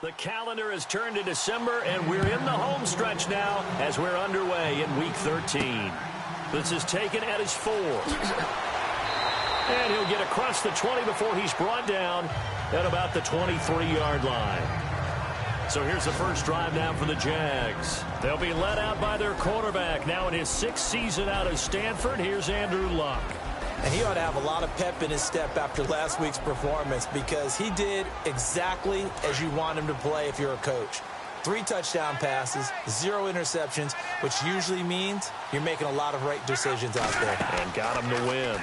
The calendar has turned to December, and we're in the home stretch now as we're underway in Week 13. This is taken at his 4. And he'll get across the 20 before he's brought down at about the 23-yard line. So here's the first drive now for the Jags. They'll be led out by their quarterback now in his 6th season out of Stanford. Here's Andrew Luck. And he ought to have a lot of pep in his step after last week's performance because he did exactly as you want him to play if you're a coach. 3 touchdown passes, 0 interceptions, which usually means you're making a lot of right decisions out there. And got him to win.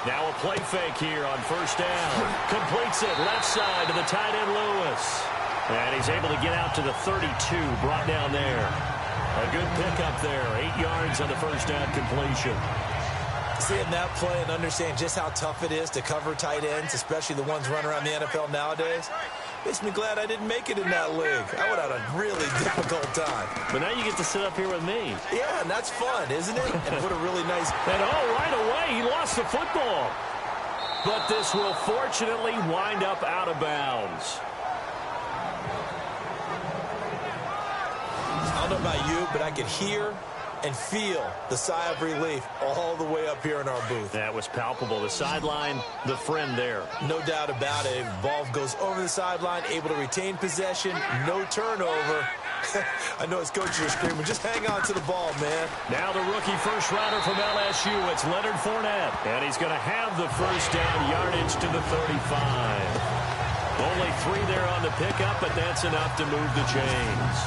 Now a play fake here on first down. Completes it left side to the tight end Lewis. And he's able to get out to the 32, brought down there. A good pickup there, 8 yards on the first down completion. Seeing that play and understand just how tough it is to cover tight ends, especially the ones running around the NFL nowadays, makes me glad I didn't make it in that league. I would have had a really difficult time. But now you get to sit up here with me. Yeah, and that's fun, isn't it? And put a really nice... And right away, he lost the football. But this will fortunately wind up out of bounds. I don't know about you, but I could hear and feel the sigh of relief all the way up here in our booth. That was palpable. The sideline, the friend there. No doubt about it. Ball goes over the sideline, able to retain possession, no turnover. I know his coaches are screaming, just hang on to the ball, man. Now the rookie first rounder from LSU, it's Leonard Fournette. And he's going to have the first down, yardage to the 35. Only 3 there on the pickup, but that's enough to move the chains.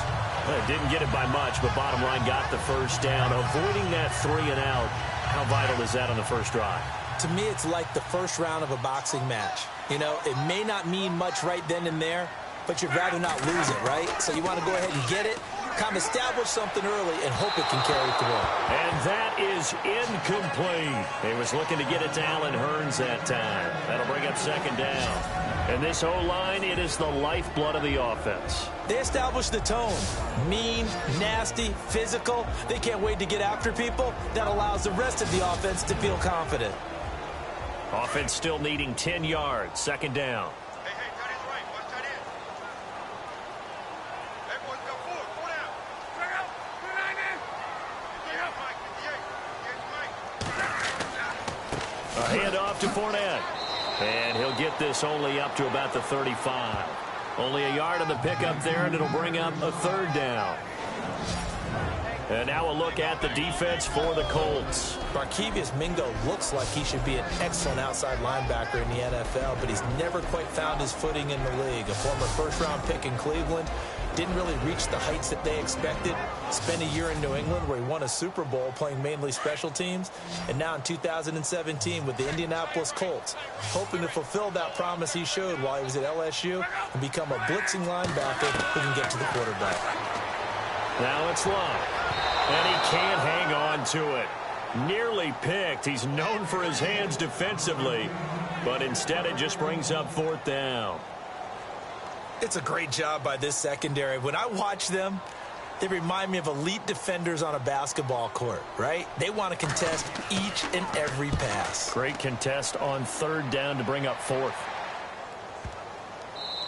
Well, didn't get it by much, but bottom line got the first down. Avoiding that 3 and out, how vital is that on the first drive? To me, it's like the first round of a boxing match. You know, it may not mean much right then and there, but you'd rather not lose it, right? So you want to go ahead and get it, kind of establish something early, and hope it can carry through. And that is incomplete. He was looking to get it to Allen Hurns that time. That'll bring up second down. And this O-line, it is the lifeblood of the offense. They established the tone. Mean, nasty, physical. They can't wait to get after people. That allows the rest of the offense to feel confident. Offense still needing 10 yards. Second down. A handoff to Fournette. And he'll get this only up to about the 35. Only a yard on the pickup there, and it'll bring up a third down. And now a look at the defense for the Colts. Barkevius Mingo looks like he should be an excellent outside linebacker in the NFL, but he's never quite found his footing in the league. A former first-round pick in Cleveland. Didn't really reach the heights that they expected. Spent a year in New England where he won a Super Bowl playing mainly special teams. And now in 2017 with the Indianapolis Colts, hoping to fulfill that promise he showed while he was at LSU and become a blitzing linebacker who can get to the quarterback. Now it's Luck. And he can't hang on to it. Nearly picked. He's known for his hands defensively. But instead it just brings up fourth down. It's a great job by this secondary. When I watch them, they remind me of elite defenders on a basketball court, right? They want to contest each and every pass. Great contest on third down to bring up fourth.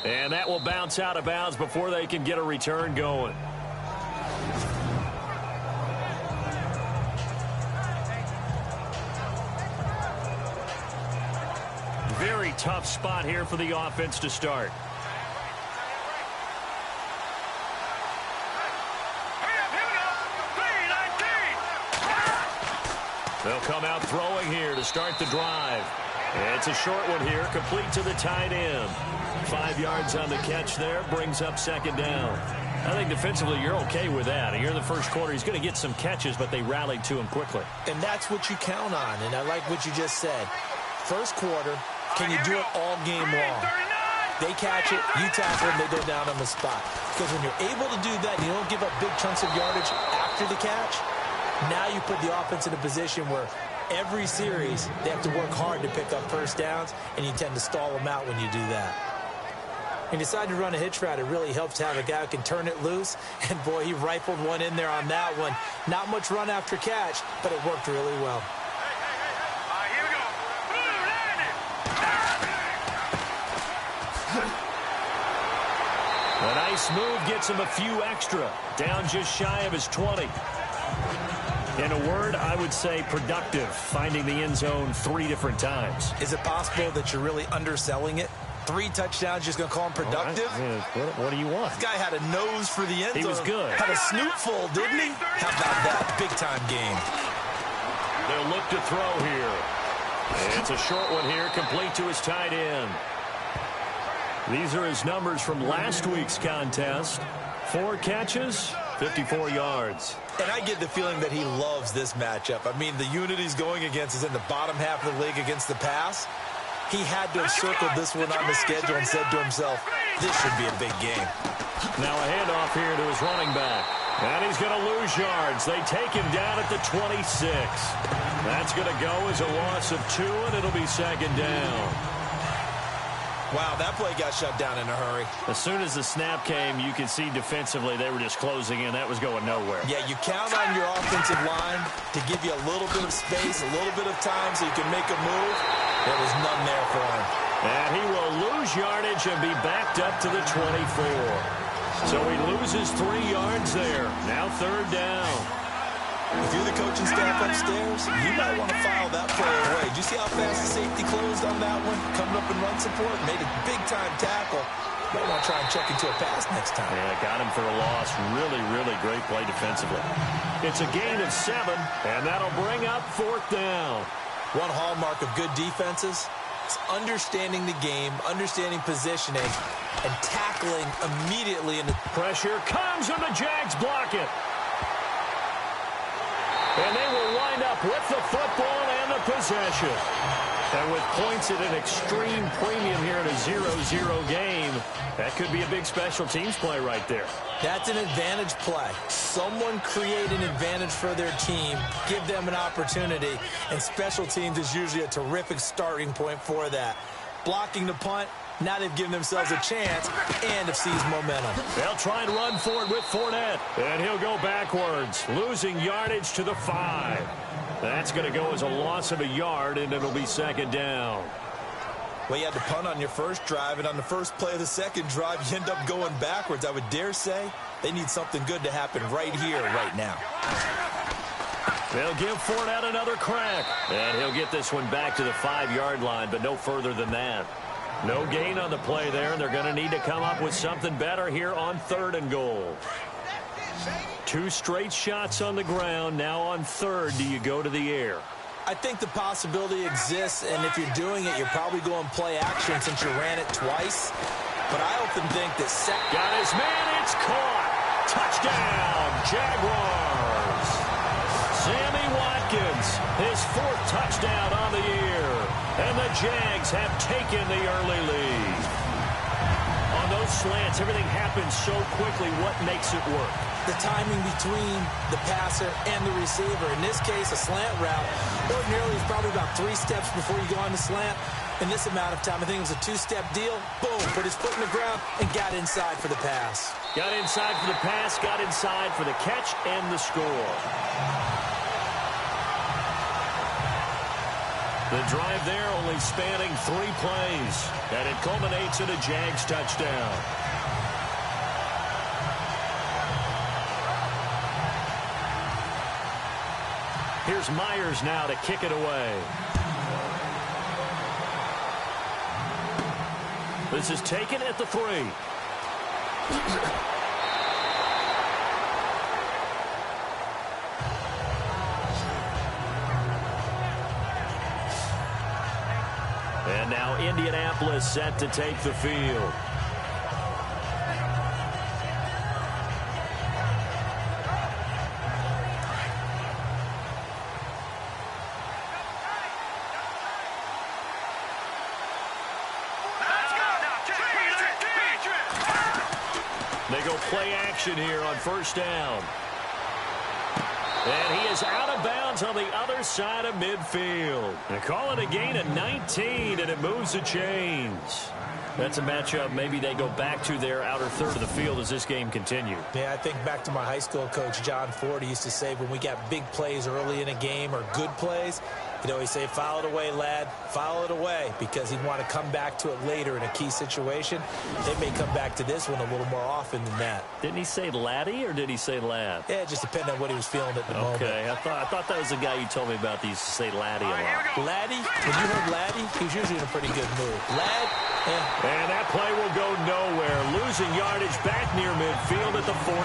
And that will bounce out of bounds before they can get a return going. Very tough spot here for the offense to start. They'll come out throwing here to start the drive. It's a short one here, complete to the tight end. 5 yards on the catch there, brings up second down. I think defensively you're okay with that. Here in the first quarter, he's going to get some catches, but they rallied to him quickly. And that's what you count on, and I like what you just said. First quarter, can you do it all game long? They catch it, you tackle them, they go down on the spot. Because when you're able to do that, and you don't give up big chunks of yardage after the catch, now you put the offense in a position where every series they have to work hard to pick up first downs, and you tend to stall them out when you do that. And decide to run a hitch route, it really helps to have a guy who can turn it loose. And, boy, he rifled one in there on that one. Not much run after catch, but it worked really well. A nice move gets him a few extra. Down just shy of his 20. In a word, I would say productive, finding the end zone 3 different times. Is it possible that you're really underselling it? 3 touchdowns, just going to call him productive? Right. What do you want? This guy had a nose for the end zone. He was good. Had a snootful, didn't he? How about that? Big-time game. They'll look to throw here. It's a short one here, complete to his tight end. These are his numbers from last week's contest. 4 catches, 54 yards. And I get the feeling that he loves this matchup. I mean, the unit he's going against is in the bottom half of the league against the pass. He had to have circled this one on the schedule and said to himself, this should be a big game. Now a handoff here to his running back. And he's going to lose yards. They take him down at the 26. That's going to go as a loss of 2, and it'll be second down. Wow, that play got shut down in a hurry. As soon as the snap came, you could see defensively they were just closing in. That was going nowhere. Yeah, you count on your offensive line to give you a little bit of space, a little bit of time so you can make a move. There was none there for him. And he will lose yardage and be backed up to the 24. So he loses 3 yards there. Now third down. If you're the coaching staff upstairs, you might want to file that play away. Did you see how fast the safety closed on that one? Coming up in run support, made a big-time tackle. Might want to try and check into a pass next time. Yeah, got him for a loss. Really, really great play defensively. It's a gain of 7, and that'll bring up 4th down. One hallmark of good defenses is understanding the game, understanding positioning, and tackling immediately. In the pressure comes, and the Jags block it. And they will wind up with the football and the possession. And with points at an extreme premium here in a 0-0 game, that could be a big special teams play right there. That's an advantage play. Someone create an advantage for their team, give them an opportunity, and special teams is usually a terrific starting point for that. Blocking the punt, now they've given themselves a chance and have seized momentum. They'll try and run for it with Fournette. And he'll go backwards, losing yardage to the 5. That's going to go as a loss of a yard, and it'll be second down. Well, you had to punt on your first drive, and on the first play of the second drive, you end up going backwards. I would dare say they need something good to happen right here, right now. They'll give Fournette another crack. And he'll get this one back to the 5-yard line, but no further than that. No gain on the play there, and they're going to need to come up with something better here on 3rd and goal. 2 straight shots on the ground. Now on 3rd, do you go to the air? I think the possibility exists, and if you're doing it, you're probably going play action since you ran it twice. But I often think that got his man, it's caught. Touchdown, Jaguars. Sammy Watkins, his 4th touchdown on the year. And the Jags have taken the early lead. On those slants, everything happens so quickly. What makes it work? The timing between the passer and the receiver. In this case, a slant route ordinarily is probably about 3 steps before you go on the slant. In this amount of time, I think it was a 2-step deal. Boom, put his foot in the ground and got inside for the pass. Got inside for the pass, got inside for the catch and the score. The drive there only spanning 3 plays, and it culminates in a Jags touchdown. Here's Myers now to kick it away. This is taken at the 3. And now Indianapolis set to take the field. They go play action here on 1st down. And he is out of bounds on the other side of midfield. They call it a gain of 19, and it moves the chains. That's a matchup maybe they go back to their outer third of the field as this game continues. Yeah, I think back to my high school coach, John Ford. He used to say when we got big plays early in a game or good plays, You know, he say, file it away, lad. File it away, because he'd want to come back to it later in a key situation. They may come back to this one a little more often than that. Didn't he say laddie or did he say lad? Yeah, it just depended on what he was feeling at the moment. Okay, I thought that was the guy you told me about that used to say laddie a lot. Laddie? When you heard laddie, he was usually in a pretty good mood. Lad? Yeah. And that play will go nowhere. Losing yardage back near midfield at the 49.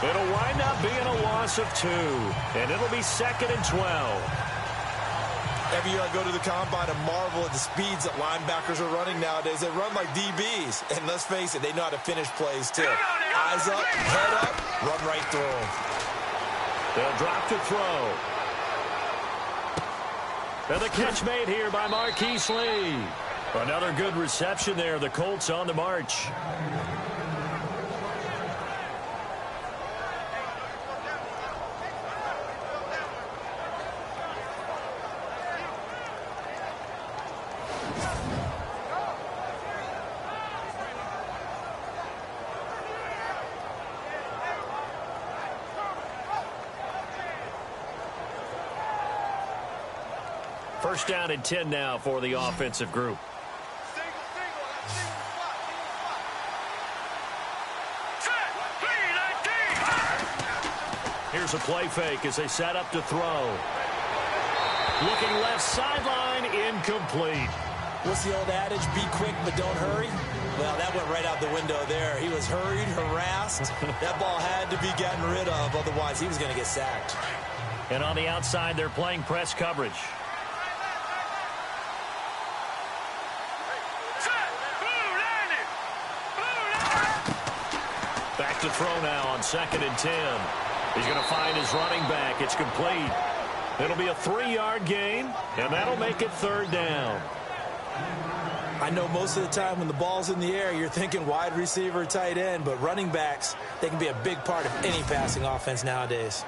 It'll wind up being a loss of 2. And it'll be 2nd and 12. Every year I go to the combine and marvel at the speeds that linebackers are running nowadays. They run like DBs. And let's face it, they know how to finish plays too. Eyes up, head up, run right through them. They'll drop to throw. And the catch made here by Marquise Lee. Another good reception there. The Colts on the march. First down and 10 now for the offensive group. Here's a play fake as they set up to throw. Looking left sideline, incomplete. What's the old adage? Be quick, but don't hurry. Well, that went right out the window there. He was hurried, harassed. That ball had to be gotten rid of, otherwise he was going to get sacked. And on the outside, they're playing press coverage. Back to throw now on 2nd and 10. He's going to find his running back. It's complete. It'll be a 3-yard gain, and that'll make it 3rd down. I know most of the time when the ball's in the air, you're thinking wide receiver, tight end, but running backs, they can be a big part of any passing offense nowadays.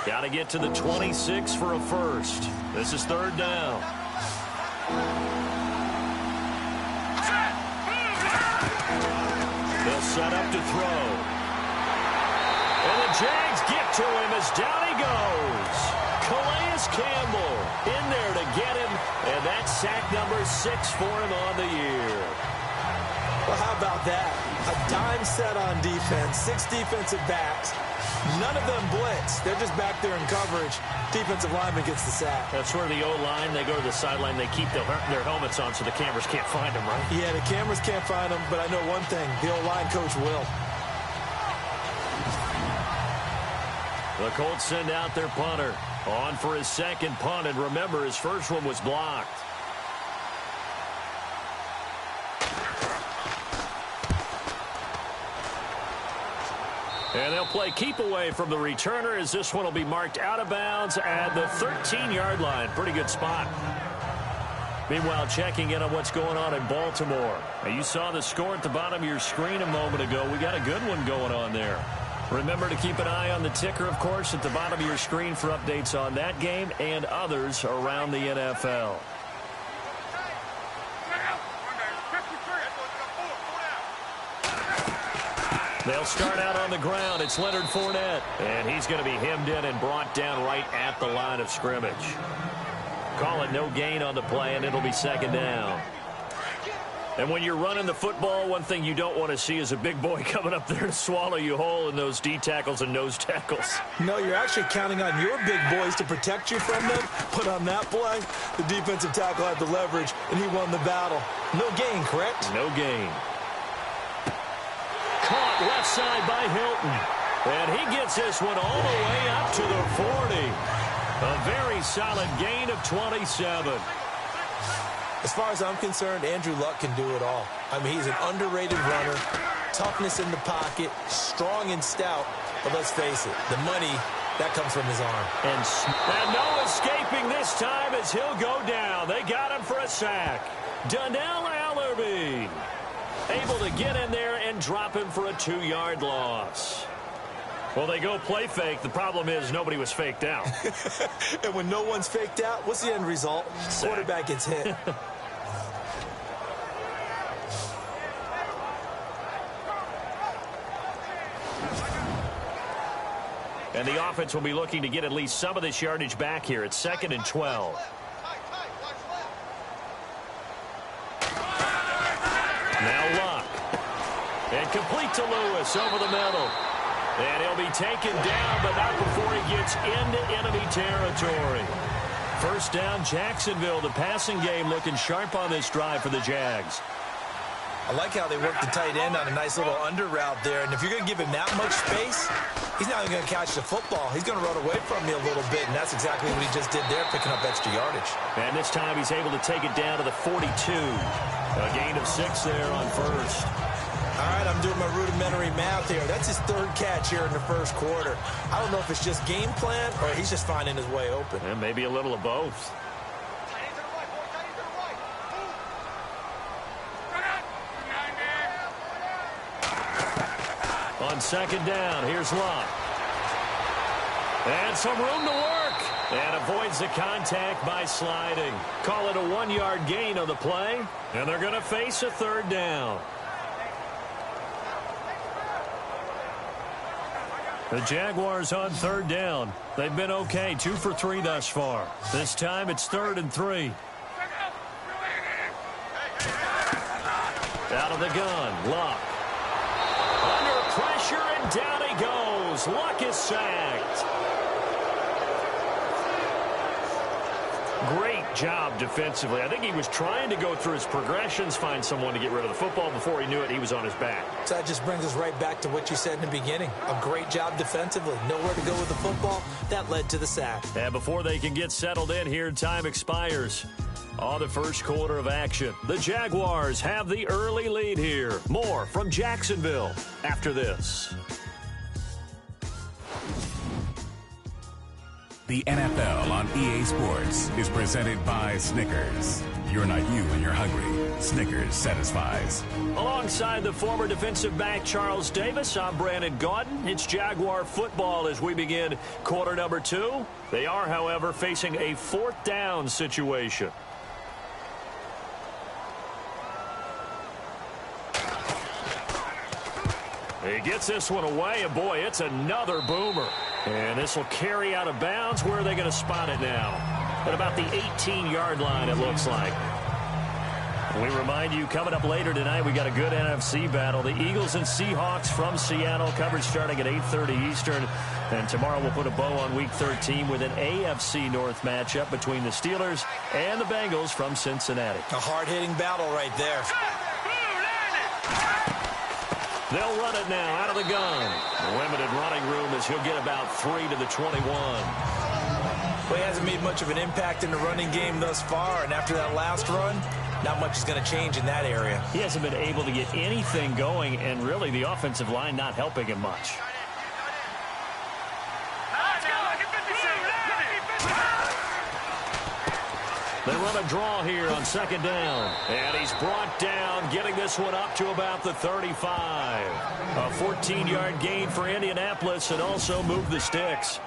Got to get to the 26 for a first. This is 3rd down. They'll set up to throw. And the Jags get to him as down he goes. Calais Campbell in there to get him. And that's sack number 6 for him on the year. Well, how about that? A dime set on defense, 6 defensive backs. None of them blitz. They're just back there in coverage. Defensive lineman gets the sack. That's where the O-line, they go to the sideline, they keep their helmets on so the cameras can't find them, right? Yeah, the cameras can't find them, but I know one thing. The O-line coach will. The Colts send out their punter. On for his 2nd punt, and remember, his first one was blocked. And they'll play keep away from the returner as this one will be marked out of bounds at the 13-yard line. Pretty good spot. Meanwhile, checking in on what's going on in Baltimore. Now, you saw the score at the bottom of your screen a moment ago. We got a good one going on there. Remember to keep an eye on the ticker, of course, at the bottom of your screen for updates on that game and others around the NFL. They'll start out on the ground. It's Leonard Fournette. And he's going to be hemmed in and brought down right at the line of scrimmage. Call it no gain on the play, and it'll be 2nd down. And when you're running the football, one thing you don't want to see is a big boy coming up there to swallow you whole in those D tackles and nose tackles. No, you're actually counting on your big boys to protect you from them. But on that play, the defensive tackle had the leverage, and he won the battle. No gain, correct? No gain. Caught left side by Hilton. And he gets this one all the way up to the 40. A very solid gain of 27. As far as I'm concerned, Andrew Luck can do it all. I mean, he's an underrated runner, toughness in the pocket, strong and stout. But let's face it, the money, that comes from his arm. And no escaping this time as he'll go down. They got him for a sack. Donnell Allerby able to get in there and drop him for a 2-yard loss. Well, they go play fake. The problem is nobody was faked out. And when no one's faked out, what's the end result? Sack. Quarterback gets hit. And the offense will be looking to get at least some of this yardage back here. It's 2nd and 12. Now Luck. And complete to Lewis over the middle. And he'll be taken down, but not before he gets into enemy territory. First down, Jacksonville. The passing game looking sharp on this drive for the Jags. I like how they work the tight end on a nice little under route there. And if you're going to give him that much space, he's not even going to catch the football. He's going to run away from you a little bit, and that's exactly what he just did there, picking up extra yardage. And this time he's able to take it down to the 42. A gain of 6 there on first. All right, I'm doing my rudimentary math here. That's his 3rd catch here in the first quarter. I don't know if it's just game plan or he's just finding his way open. And maybe a little of both. On 2nd down, here's Luck. And some room to work. And avoids the contact by sliding. Call it a 1-yard gain on the play. And they're going to face a 3rd down. The Jaguars on 3rd down. They've been okay, 2 for 3 thus far. This time it's 3rd and 3. Out of the gun, Luck. Under pressure, and down he goes. Luck is sacked. Great job defensively. I think he was trying to go through his progressions, find someone to get rid of the football. Before he knew it, he was on his back. So that just brings us right back to what you said in the beginning. A great job defensively. Nowhere to go with the football. That led to the sack. And before they can get settled in here, time expires. On the first quarter of action, the Jaguars have the early lead here. More from Jacksonville after this. The NFL on EA Sports is presented by Snickers. You're not you when you're hungry. Snickers satisfies. Alongside the former defensive back Charles Davis, I'm Brandon Gaudin. It's Jaguar football as we begin quarter number 2. They are, however, facing a 4th down situation. He gets this one away, and boy, it's another boomer. And this will carry out of bounds. Where are they going to spot it now? At about the 18-yard line, it looks like. We remind you, coming up later tonight, we got a good NFC battle. The Eagles and Seahawks from Seattle, coverage starting at 8:30 Eastern. And tomorrow we'll put a bow on Week 13 with an AFC North matchup between the Steelers and the Bengals from Cincinnati. A hard-hitting battle right there. They'll run it now out of the gun. Limited running room as he'll get about 3 to the 21. Well, he hasn't made much of an impact in the running game thus far, and after that last run, not much is going to change in that area. He hasn't been able to get anything going, and really the offensive line not helping him much. They run a draw here on 2nd down. And he's brought down, getting this one up to about the 35. A 14-yard gain for Indianapolis and also moved the sticks.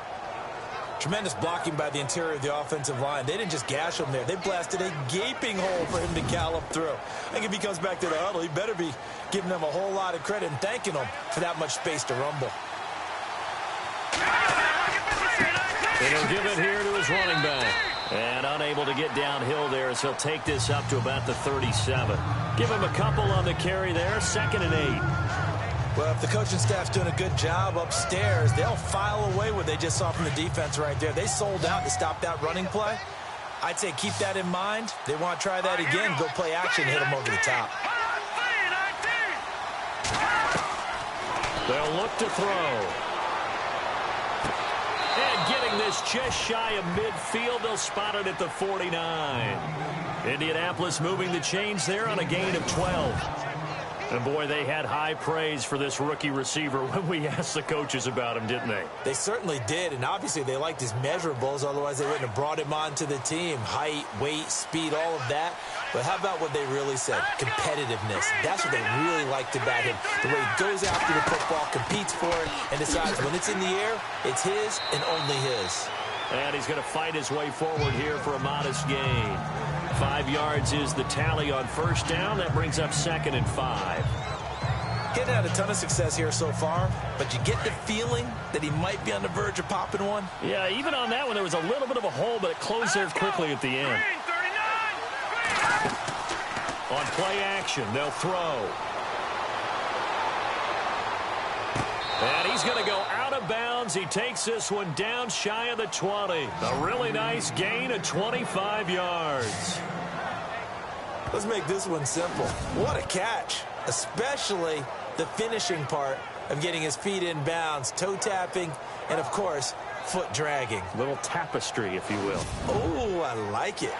Tremendous blocking by the interior of the offensive line. They didn't just gash him there. They blasted a gaping hole for him to gallop through. I think if he comes back to the huddle, he better be giving them a whole lot of credit and thanking them for that much space to rumble. And he'll give it here to his running back. And unable to get downhill there as he'll take this up to about the 37. Give him a couple on the carry there, 2nd and 8. Well, if the coaching staff's doing a good job upstairs, they'll file away what they just saw from the defense right there. They sold out to stop that running play. I'd say keep that in mind. They want to try that again, go play action, hit them over the top. They'll look to throw. And getting this just shy of midfield, they'll spot it at the 49. Indianapolis moving the chains there on a gain of 12. And, boy, they had high praise for this rookie receiver when we asked the coaches about him, didn't they? They certainly did, and obviously they liked his measurables. Otherwise, they wouldn't have brought him onto the team. Height, weight, speed, all of that. But how about what they really said? Competitiveness. That's what they really liked about him. The way he goes after the football, competes for it, and decides when it's in the air, it's his and only his. And he's going to fight his way forward here for a modest gain. 5 yards is the tally on 1st down. That brings up 2nd and 5. He hadn't had a ton of success here so far, but you get the feeling that he might be on the verge of popping one. Yeah, even on that one, there was a little bit of a hole, but it closed there quickly at the end. On play action, they'll throw. And he's going to go out of bounds. He takes this one down shy of the 20. A really nice gain of 25 yards. Let's make this one simple. What a catch, especially the finishing part of getting his feet in bounds, toe tapping, and, of course, foot dragging. Little tapestry, if you will. Oh, I like it.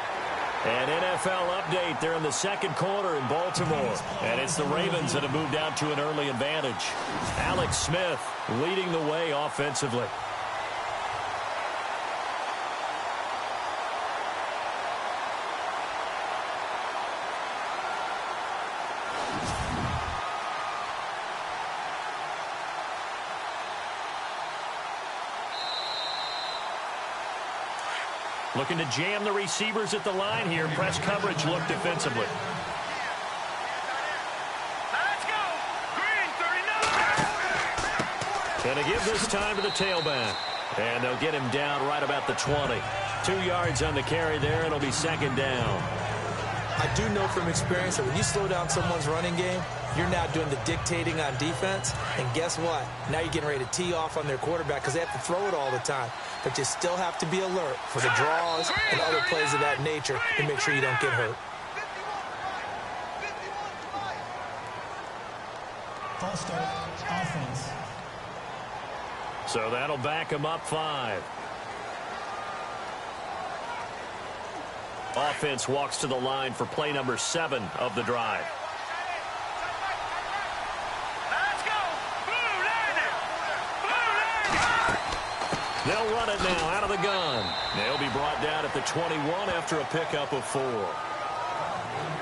An NFL update. They're in the second quarter in Baltimore. And it's the Ravens that have moved out to an early advantage. Alex Smith leading the way offensively. Looking to jam the receivers at the line here. Press coverage look defensively. Let's go. Green 39. Going to give this time to the tailback. And they'll get him down right about the 20. 2 yards on the carry there. It'll be second down. I do know from experience that when you slow down someone's running game, you're now doing the dictating on defense. And guess what? Now you're getting ready to tee off on their quarterback because they have to throw it all the time. But you still have to be alert for the draws and other plays of that nature to make sure you don't get hurt. False start, offense. So that'll back him up 5. Offense walks to the line for play number 7 of the drive. Let's go. Blue Lightning. Blue Lightning. They'll run it now out of the gun. They'll be brought down at the 21 after a pickup of 4. Well,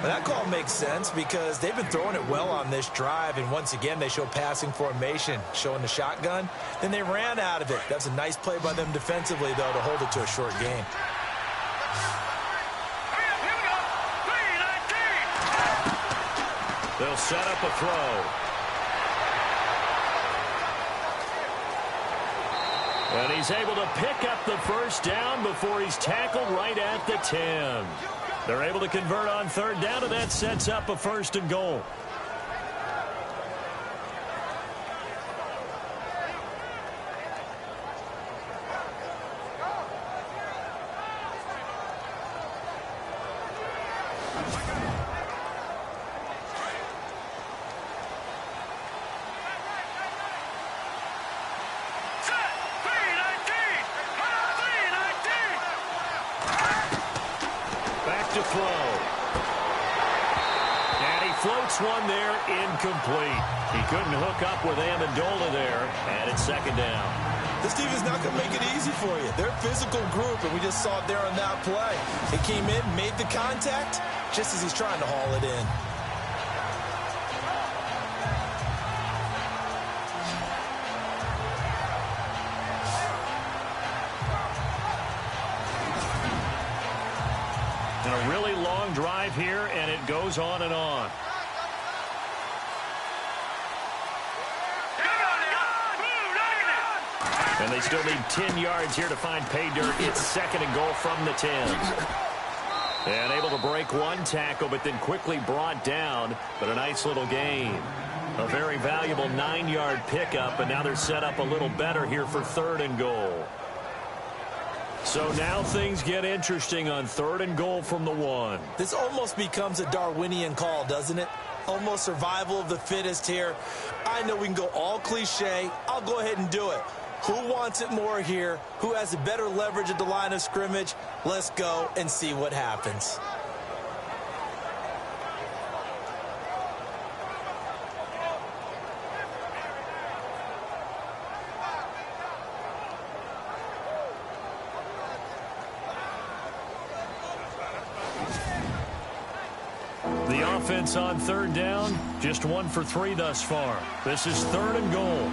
that call makes sense because they've been throwing it well on this drive, and once again they show passing formation, showing the shotgun. Then they ran out of it. That's a nice play by them defensively, though, to hold it to a short gain. They'll set up a throw. And he's able to pick up the first down before he's tackled right at the 10. They're able to convert on third down, and that sets up a first and goal. To throw. And he floats one there, incomplete. He couldn't hook up with Amendola there, and it's second down. This team is not going to make it easy for you. They're a physical group, and we just saw it there on that play. He came in, made the contact, just as he's trying to haul it in. And a really long drive here, and it goes on and on. And they still need 10 yards here to find pay dirt. It's second and goal from the 10. And able to break one tackle, but then quickly brought down. But a nice little gain. A very valuable 9-yard pickup, and now they're set up a little better here for third and goal. So now things get interesting on third and goal from the 1. This almost becomes a Darwinian call, doesn't it? Almost survival of the fittest here. I know we can go all cliche. I'll go ahead and do it. Who wants it more here? Who has a better leverage at the line of scrimmage? Let's go and see what happens. The offense on third down, just 1 for 3 thus far. This is third and goal.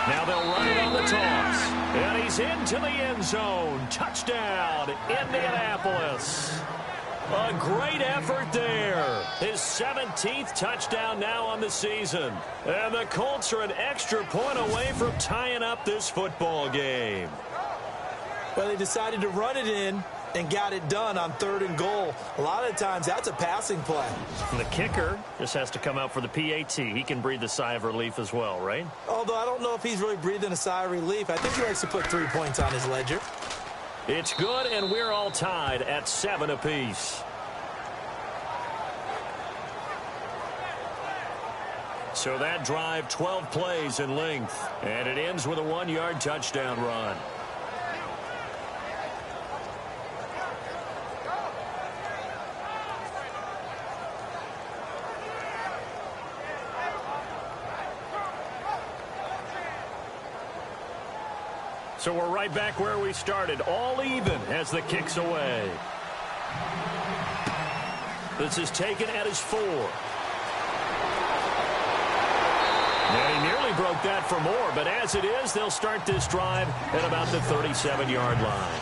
Now they'll run it on the toss. And he's into the end zone. Touchdown, Indianapolis. A great effort there. His 17th touchdown now on the season. And the Colts are an extra point away from tying up this football game. Well, they decided to run it in and got it done on 3rd and goal. A lot of times, that's a passing play. And the kicker just has to come out for the PAT. He can breathe a sigh of relief as well, right? Although I don't know if he's really breathing a sigh of relief. I think he likes to put 3 points on his ledger. It's good, and we're all tied at 7 apiece. So that drive, 12 plays in length, and it ends with a 1-yard touchdown run. So we're right back where we started, all even as the kick's away. This is taken at his 4. And he nearly broke that for more, but as it is, they'll start this drive at about the 37-yard line.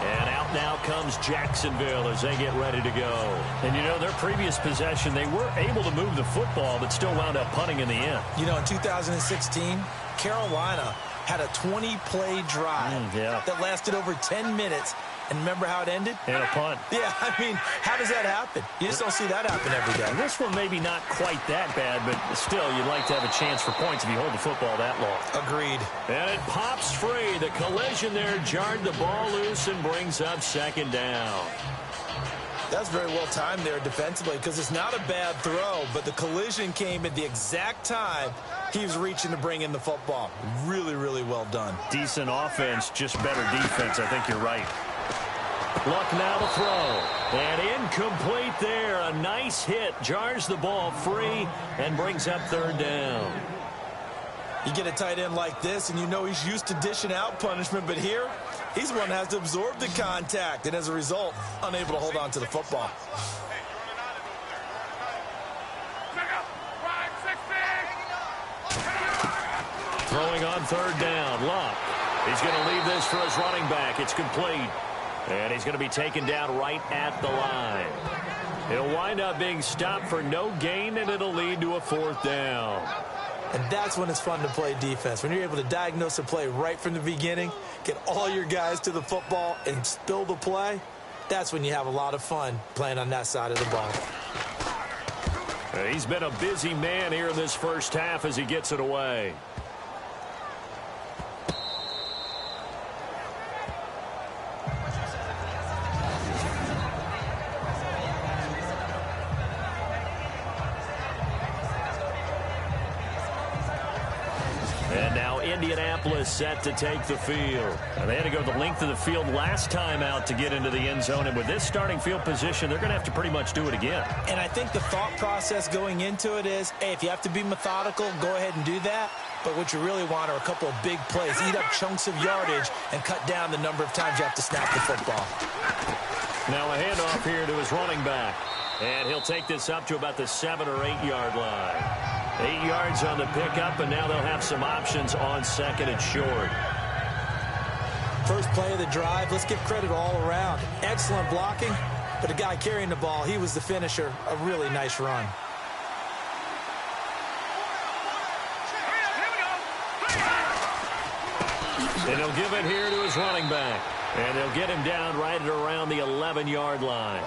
And out now comes Jacksonville as they get ready to go. And, you know, their previous possession, they were able to move the football, but still wound up punting in the end. You know, in 2016, Carolina had a 20-play drive that lasted over 10 minutes. And remember how it ended? And a punt. Yeah, I mean, how does that happen? You just don't see that happen every day. This one maybe not quite that bad, but still, you'd like to have a chance for points if you hold the football that long. Agreed. And it pops free. The collision there jarred the ball loose and brings up 2nd down. That's very well timed there defensively because it's not a bad throw, but the collision came at the exact time he was reaching to bring in the football. Really, really well done. Decent offense, just better defense. I think you're right. Luck now to throw. And incomplete there. A nice hit. Jars the ball free and brings up 3rd down. You get a tight end like this, and you know he's used to dishing out punishment, but here, he's the one that has to absorb the contact, and as a result, unable to hold on to the football. Throwing on 3rd down. Luck. He's going to leave this for his running back. It's complete. And he's going to be taken down right at the line. He'll wind up being stopped for no gain, and it'll lead to a 4th down. And that's when it's fun to play defense. When you're able to diagnose a play right from the beginning, get all your guys to the football, and spill the play, that's when you have a lot of fun playing on that side of the ball. He's been a busy man here in this first half as he gets it away. And now Indianapolis set to take the field. And they had to go the length of the field last time out to get into the end zone. And with this starting field position, they're going to have to pretty much do it again. And I think the thought process going into it is, hey, if you have to be methodical, go ahead and do that. But what you really want are a couple of big plays. Eat up chunks of yardage and cut down the number of times you have to snap the football. Now a handoff here to his running back. And he'll take this up to about the 7 or 8 yard line. 8 yards on the pickup, and now they'll have some options on 2nd and short. First play of the drive, let's give credit all around. Excellent blocking, but the guy carrying the ball, he was the finisher. A really nice run. And he'll give it here to his running back. And they'll get him down right at around the 11-yard line.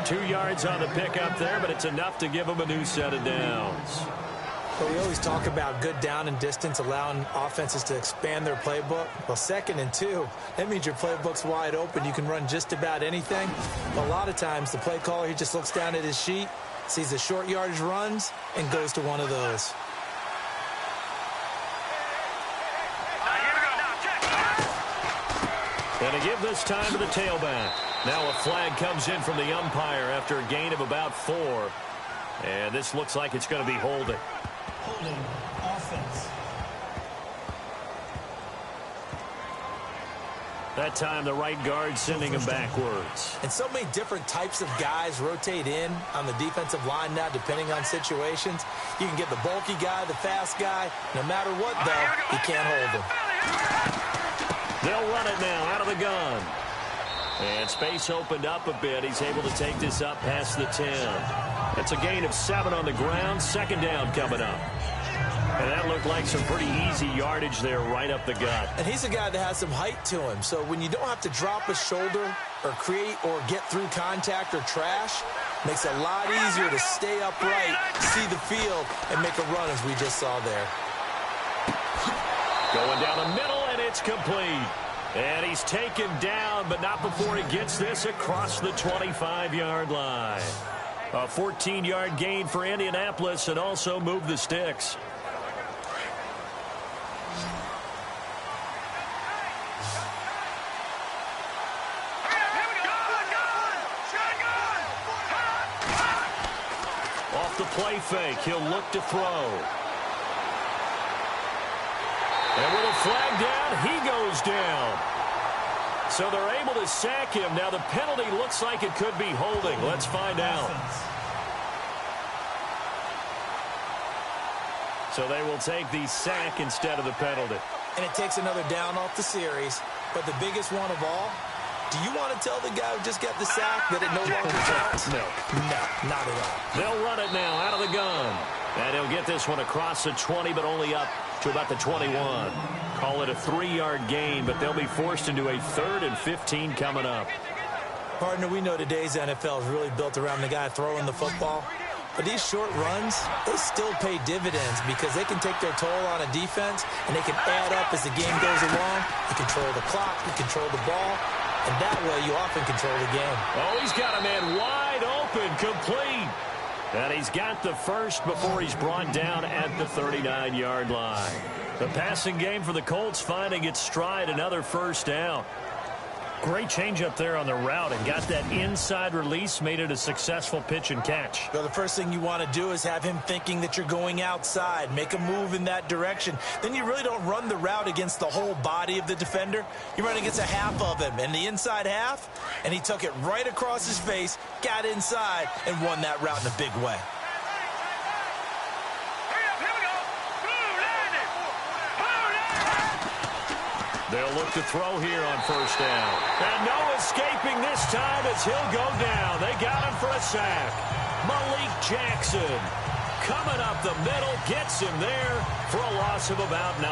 2 yards on the pickup there, but it's enough to give him a new set of downs. Well, we always talk about good down and distance, allowing offenses to expand their playbook. Well, 2nd and 2, that means your playbook's wide open. You can run just about anything. But a lot of times, the play caller, he just looks down at his sheet, sees the short yardage runs, and goes to one of those. And to give this time to the tailback. Now a flag comes in from the umpire after a gain of about 4. And this looks like it's going to be holding. Holding offense. That time the right guard sending him backwards. And so many different types of guys rotate in on the defensive line now, depending on situations. You can get the bulky guy, the fast guy. No matter what, though, you can't hold him. They'll run it now out of the gun. And space opened up a bit. He's able to take this up past the 10. That's a gain of 7 on the ground. Second down coming up. And that looked like some pretty easy yardage there right up the gut. And he's a guy that has some height to him. So when you don't have to drop a shoulder or create or get through contact or trash, makes it a lot easier to stay upright, see the field, and make a run as we just saw there. Going down the middle, and it's complete. And he's taken down, but not before he gets this across the 25-yard line. A 14-yard gain for Indianapolis and also moved the sticks. Off the play fake, he'll look to throw. And with a flag down, he goes down. So they're able to sack him. Now the penalty looks like it could be holding. Let's find out. So they will take the sack instead of the penalty. And it takes another down off the series. But the biggest one of all, do you want to tell the guy who just got the sack that it no longer counts? No. No, not at all. They'll run it now out of the gun. And he'll get this one across the 20, but only up to about the 21. Call it a 3-yard gain, but they'll be forced into a 3rd and 15 coming up. Partner, we know today's NFL is really built around the guy throwing the football. But these short runs, they still pay dividends because they can take their toll on a defense, and they can add up as the game goes along. You control the clock, you control the ball, and that way you often control the game. Oh, he's got a man wide open, complete. And he's got the first before he's brought down at the 39-yard line. The passing game for the Colts finding its stride, another first down. Great change up there on the route and got that inside release, made it a successful pitch and catch. So the first thing you want to do is have him thinking that you're going outside, make a move in that direction. Then you really don't run the route against the whole body of the defender. You run against a half of him, and the inside half, and he took it right across his face, got inside, and won that route in a big way. They'll look to throw here on first down. And no escaping this time as he'll go down. They got him for a sack. Malik Jackson coming up the middle, gets him there for a loss of about 9.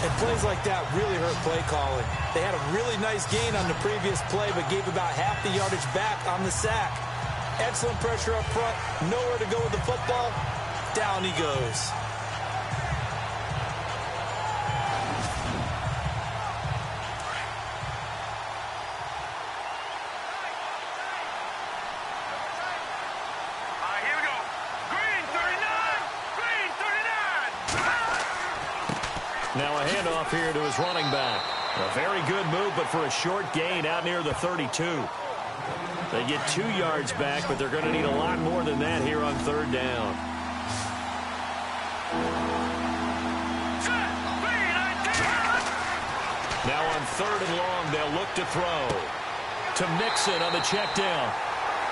And plays like that really hurt play calling. They had a really nice gain on the previous play, but gave about half the yardage back on the sack. Excellent pressure up front, nowhere to go with the football. Down he goes. Now a handoff here to his running back. A very good move, but for a short gain out near the 32. They get 2 yards back, but they're going to need a lot more than that here on third down. Now on third and long, they'll look to throw. To Mixon on the check down.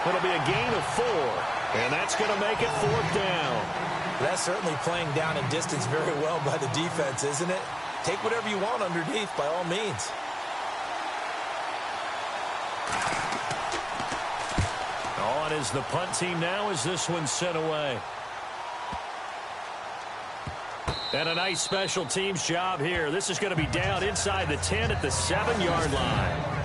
It'll be a gain of 4, and that's going to make it 4th down. That's certainly playing down and distance very well by the defense, isn't it? Take whatever you want underneath by all means. On is the punt team now as this one's sent away. And a nice special teams job here. This is going to be down inside the 10 at the 7-yard line.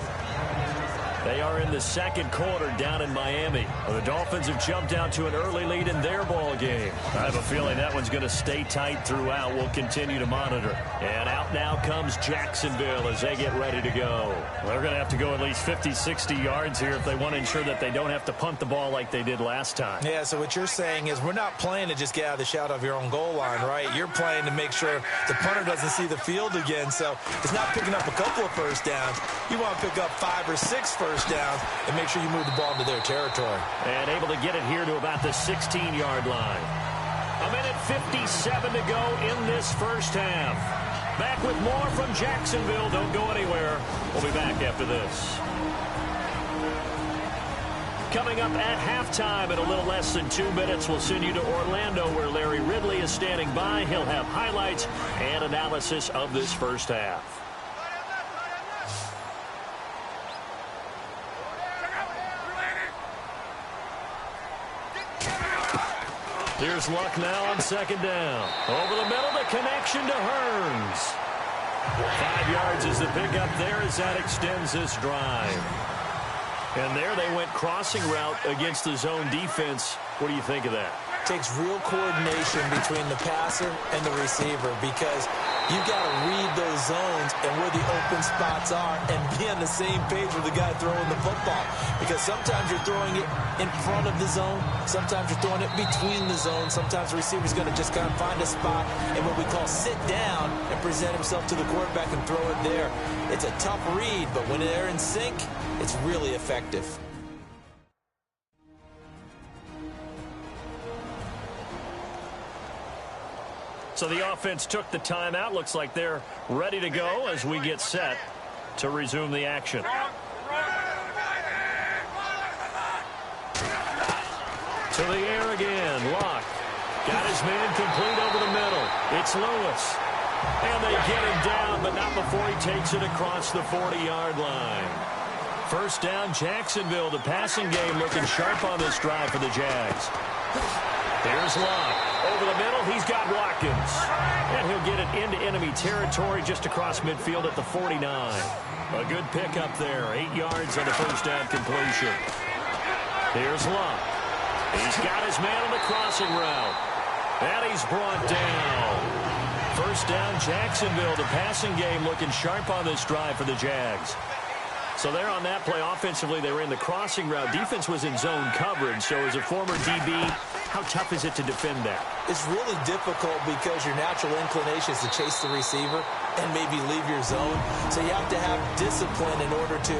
They are in the second quarter down in Miami. The Dolphins have jumped out to an early lead in their ball game. I have a feeling that one's going to stay tight throughout. We'll continue to monitor. And out now comes Jacksonville as they get ready to go. They're going to have to go at least 50, 60 yards here if they want to ensure that they don't have to punt the ball like they did last time. Yeah, so what you're saying is we're not playing to just get out of the shot of your own goal line, right? You're playing to make sure the punter doesn't see the field again. So it's not picking up a couple of first downs. You want to pick up 5 or 6 first downs and make sure you move the ball into their territory. And able to get it here to about the 16-yard line. 1:57 to go in this first half. Back with more from Jacksonville. Don't go anywhere. We'll be back after this. Coming up at halftime in a little less than 2 minutes, we'll send you to Orlando where Larry Ridley is standing by. He'll have highlights and analysis of this first half. Here's Luck now on second down. Over the middle, the connection to Hearns. 5 yards is the pickup there as that extends this drive. And there they went crossing route against the zone defense. What do you think of that? Takes real coordination between the passer and the receiver because you've got to read those zones and where the open spots are and be on the same page with the guy throwing the football. Because sometimes you're throwing it in front of the zone. Sometimes you're throwing it between the zones. Sometimes the receiver's going to just kind of find a spot and what we call sit down and present himself to the quarterback and throw it there. It's a tough read, but when they're in sync, it's really effective. So the offense took the timeout. Looks like they're ready to go as we get set to resume the action. To the air again. Locke got his man complete over the middle. It's Lewis. And they get him down, but not before he takes it across the 40-yard line. First down, Jacksonville. The passing game looking sharp on this drive for the Jags. Here's Locke. Over the middle, he's got Watkins. And he'll get it into enemy territory just across midfield at the 49. A good pickup there. 8 yards on the first down completion. Here's Locke. He's got his man on the crossing route. And he's brought down. First down, Jacksonville. The passing game looking sharp on this drive for the Jags. So they're on that play. Offensively, they were in the crossing route. Defense was in zone coverage. So as a former DB, how tough is it to defend that? It's really difficult because your natural inclination is to chase the receiver and maybe leave your zone. So you have to have discipline in order to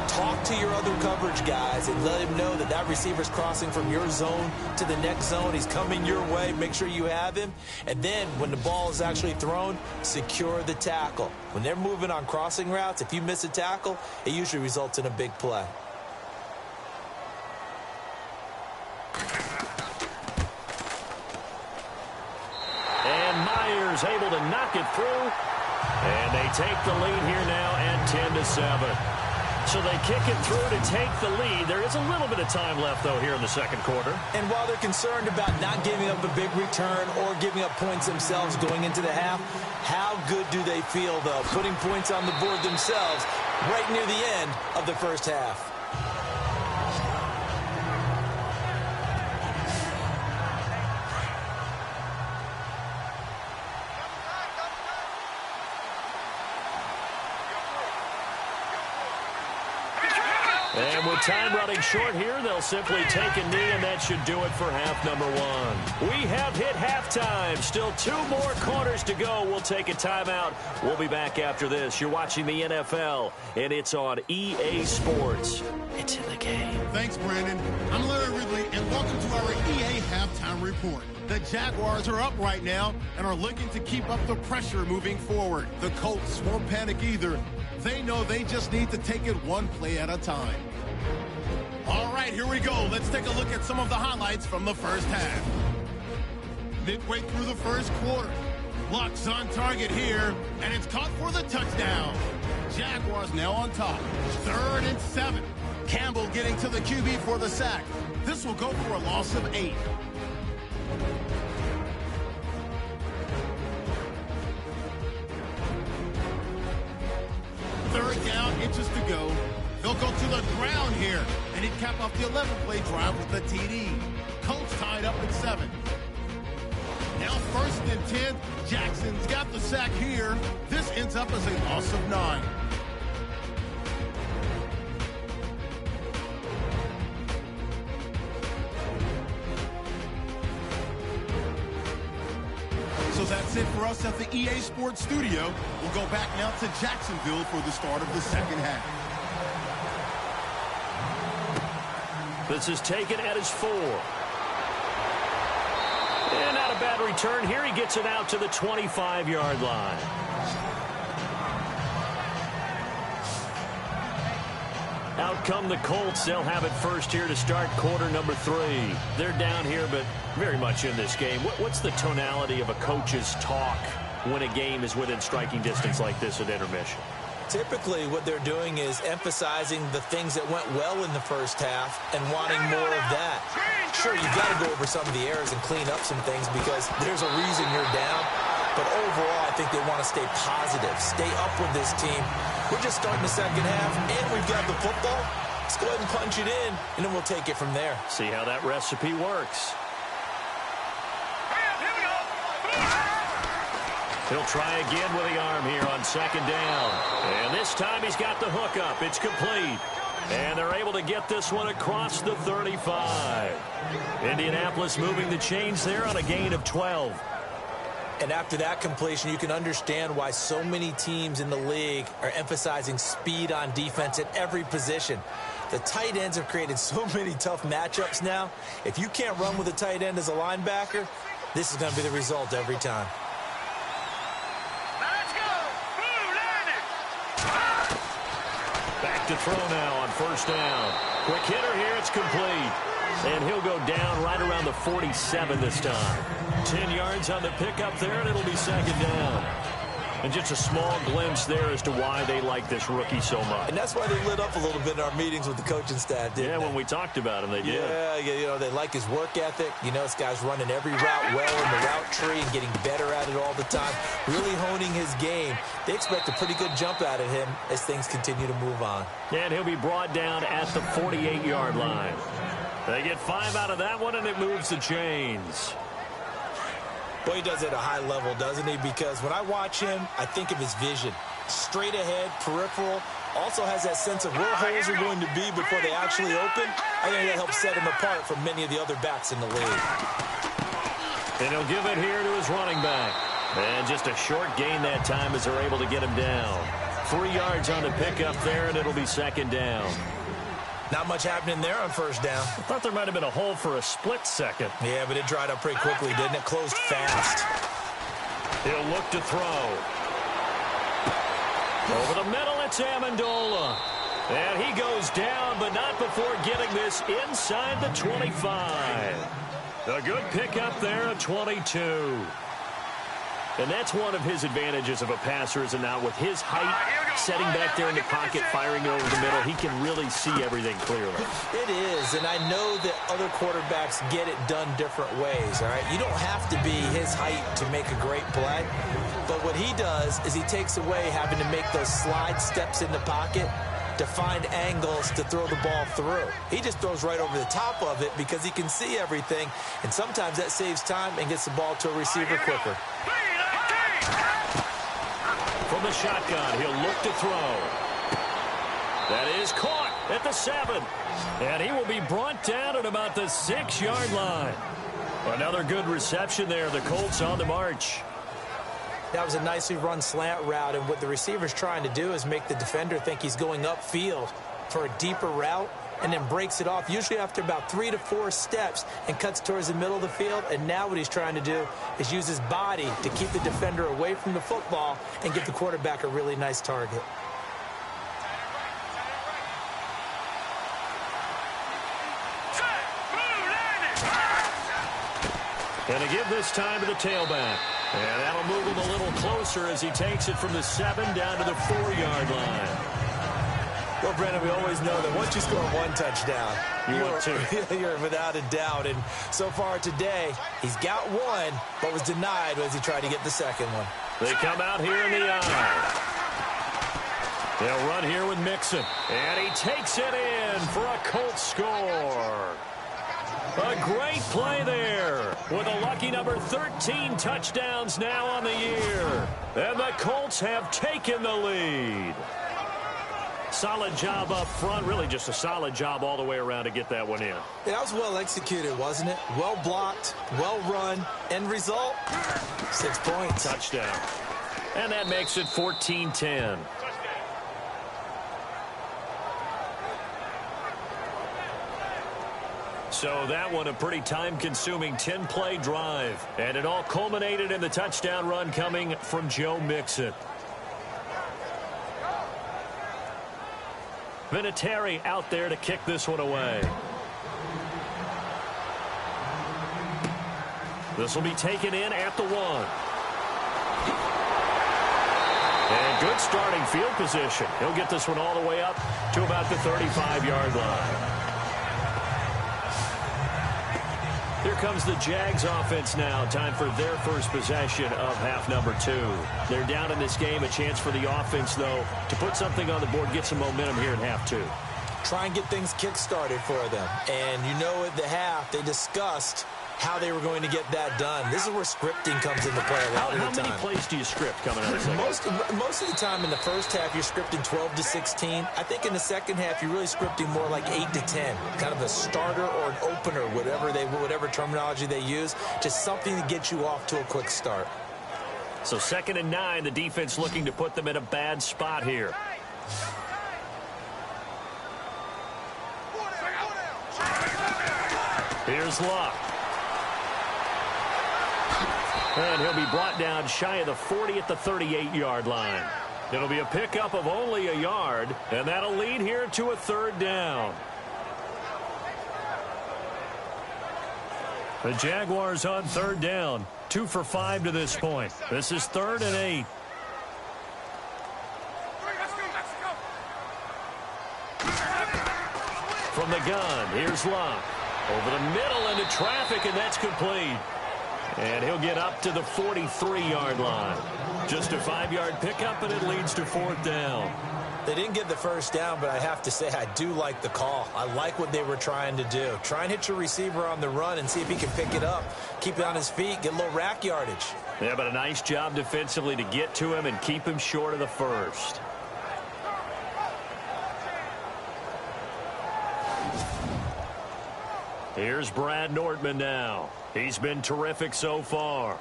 talk to your other coverage guys and let him know that that receiver's crossing from your zone to the next zone. He's coming your way. Make sure you have him. And then when the ball is actually thrown, secure the tackle. When they're moving on crossing routes, if you miss a tackle, it usually results in a big play. And Myers able to knock it through. And they take the lead here now at 10-7. So they kick it through to take the lead. There is a little bit of time left, though, here in the second quarter. And while they're concerned about not giving up a big return or giving up points themselves going into the half, how good do they feel, though, putting points on the board themselves right near the end of the first half? And with time running short here, they'll simply take a knee, and that should do it for half number one. We have hit halftime. Still 2 more quarters to go. We'll take a timeout. We'll be back after this. You're watching the NFL, and it's on EA Sports. It's in the game. Thanks, Brandon. I'm Larry Ridley, and welcome to our EA Halftime Report. The Jaguars are up right now and are looking to keep up the pressure moving forward. The Colts won't panic either. They know they just need to take it one play at a time. All right, here we go. Let's take a look at some of the highlights from the first half. Midway through the first quarter, Luck's on target here, and it's caught for the touchdown. Jaguars now on top. 3rd and 7. Campbell getting to the QB for the sack. This will go for a loss of 8. Third down, inches to go. They'll go to the ground here, and he'd cap off the 11-play drive with the TD. Colts tied up at 7. Now 1st and 10. Jackson's got the sack here. This ends up as a loss of 9. So that's it for us at the EA Sports Studio. We'll go back now to Jacksonville for the start of the second half. This is taken at his 4. And not a bad return here. He gets it out to the 25-yard line. Out come the Colts. They'll have it first here to start quarter number 3. They're down here, but very much in this game. What's the tonality of a coach's talk when a game is within striking distance like this at intermission? Typically, what they're doing is emphasizing the things that went well in the first half and wanting more of that. Sure, you've got to go over some of the errors and clean up some things because there's a reason you're down. But overall, I think they want to stay positive, stay up with this team. We're just starting the second half, and we've got the football. Let's go ahead and punch it in, and then we'll take it from there. See how that recipe works. He'll try again with the arm here on second down. And this time he's got the hook up. It's complete. And they're able to get this one across the 35. Indianapolis moving the chains there on a gain of 12. And after that completion, you can understand why so many teams in the league are emphasizing speed on defense at every position. The tight ends have created so many tough matchups now. If you can't run with a tight end as a linebacker, this is going to be the result every time. Back to throw now on first down. Quick hitter here, it's complete. And he'll go down right around the 47 this time. 10 yards on the pickup there, and it'll be second down. And just a small glimpse there as to why they like this rookie so much. And that's why they lit up a little bit in our meetings with the coaching staff, didn't they? When we talked about him, they did. Yeah, you know, they like his work ethic. You know, this guy's running every route well in the route tree and getting better at it all the time, really honing his game. They expect a pretty good jump out of him as things continue to move on. And he'll be brought down at the 48-yard line. They get 5 out of that one, and it moves the chains. Well, he does it at a high level, doesn't he? Because when I watch him, I think of his vision. Straight ahead, peripheral. Also has that sense of where holes are going to be before they actually open. I think that helps set him apart from many of the other backs in the league. And he'll give it here to his running back. And just a short gain that time as they're able to get him down. 3 yards on the pickup there, and it'll be second down. Not much happening there on first down. I thought there might have been a hole for a split second. Yeah, but it dried up pretty quickly, didn't it? Closed fast. He'll look to throw. Over the middle, it's Amendola. And he goes down, but not before getting this inside the 25. A good pickup there at 22. And that's one of his advantages of a passer, is it not? With his height, setting back there in the pocket, firing over the middle, he can really see everything clearly. It is, and I know that other quarterbacks get it done different ways, all right? You don't have to be his height to make a great play, but what he does is he takes away having to make those slide steps in the pocket to find angles to throw the ball through. He just throws right over the top of it because he can see everything, and sometimes that saves time and gets the ball to a receiver quicker. From the shotgun, he'll look to throw. That is caught at the 7. And he will be brought down at about the 6-yard line. Another good reception there. The Colts on the march. That was a nicely run slant route, and what the receiver's trying to do is make the defender think he's going upfield for a deeper route, and then breaks it off, usually after about 3 to 4 steps, and cuts towards the middle of the field. And now what he's trying to do is use his body to keep the defender away from the football and give the quarterback a really nice target. And to give this time to the tailback. And that'll move him a little closer as he takes it from the 7 down to the 4-yard line. Well, Brennan, we always know that once you score one touchdown, you're without a doubt. And so far today, he's got one, but was denied as he tried to get the second one. They come out here in the eye. They'll run here with Mixon. And he takes it in for a Colts score. A great play there with a lucky number 13 touchdowns now on the year. And the Colts have taken the lead. Solid job up front, really just a solid job all the way around to get that one in. That was well executed, wasn't it? Well blocked, well run. End result, 6 points. Touchdown. And that makes it 14-10. So that one a pretty time-consuming 10-play drive. And it all culminated in the touchdown run coming from Joe Mixon. Vinatieri out there to kick this one away. This will be taken in at the 1. And good starting field position. He'll get this one all the way up to about the 35-yard line. Here comes the Jags offense now. Time for their first possession of half number 2. They're down in this game. A chance for the offense, though, to put something on the board, get some momentum here in half 2. Try and get things kick-started for them. And you know at the half, they discussed how they were going to get that done. This is where scripting comes into play a lot of the time. How many plays do you script coming out of the second? Most of the time in the first half, you're scripting 12 to 16. I think in the second half, you're really scripting more like 8 to 10. Kind of a starter or an opener, whatever terminology they use. Just something to get you off to a quick start. So 2nd and 9, the defense looking to put them in a bad spot here. Here's Luck. And he'll be brought down shy of the 40 at the 38-yard line. It'll be a pickup of only a yard, and that'll lead here to a 3rd down. The Jaguars on 3rd down. 2 for 5 to this point. This is 3rd and 8. From the gun, here's Luck. Over the middle into traffic, and that's complete. And he'll get up to the 43-yard line. Just a 5-yard pickup, and it leads to 4th down. They didn't get the first down, but I have to say I do like the call. I like what they were trying to do. Try and hit your receiver on the run and see if he can pick it up. Keep it on his feet, get a little rack yardage. Yeah, but a nice job defensively to get to him and keep him short of the first. Here's Brad Nordman now. He's been terrific so far.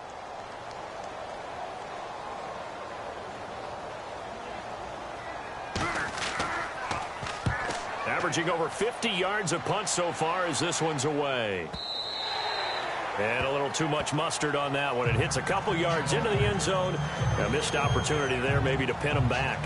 Averaging over 50 yards a punt so far as this one's away. And a little too much mustard on that one. It hits a couple yards into the end zone. A missed opportunity there maybe to pin him back.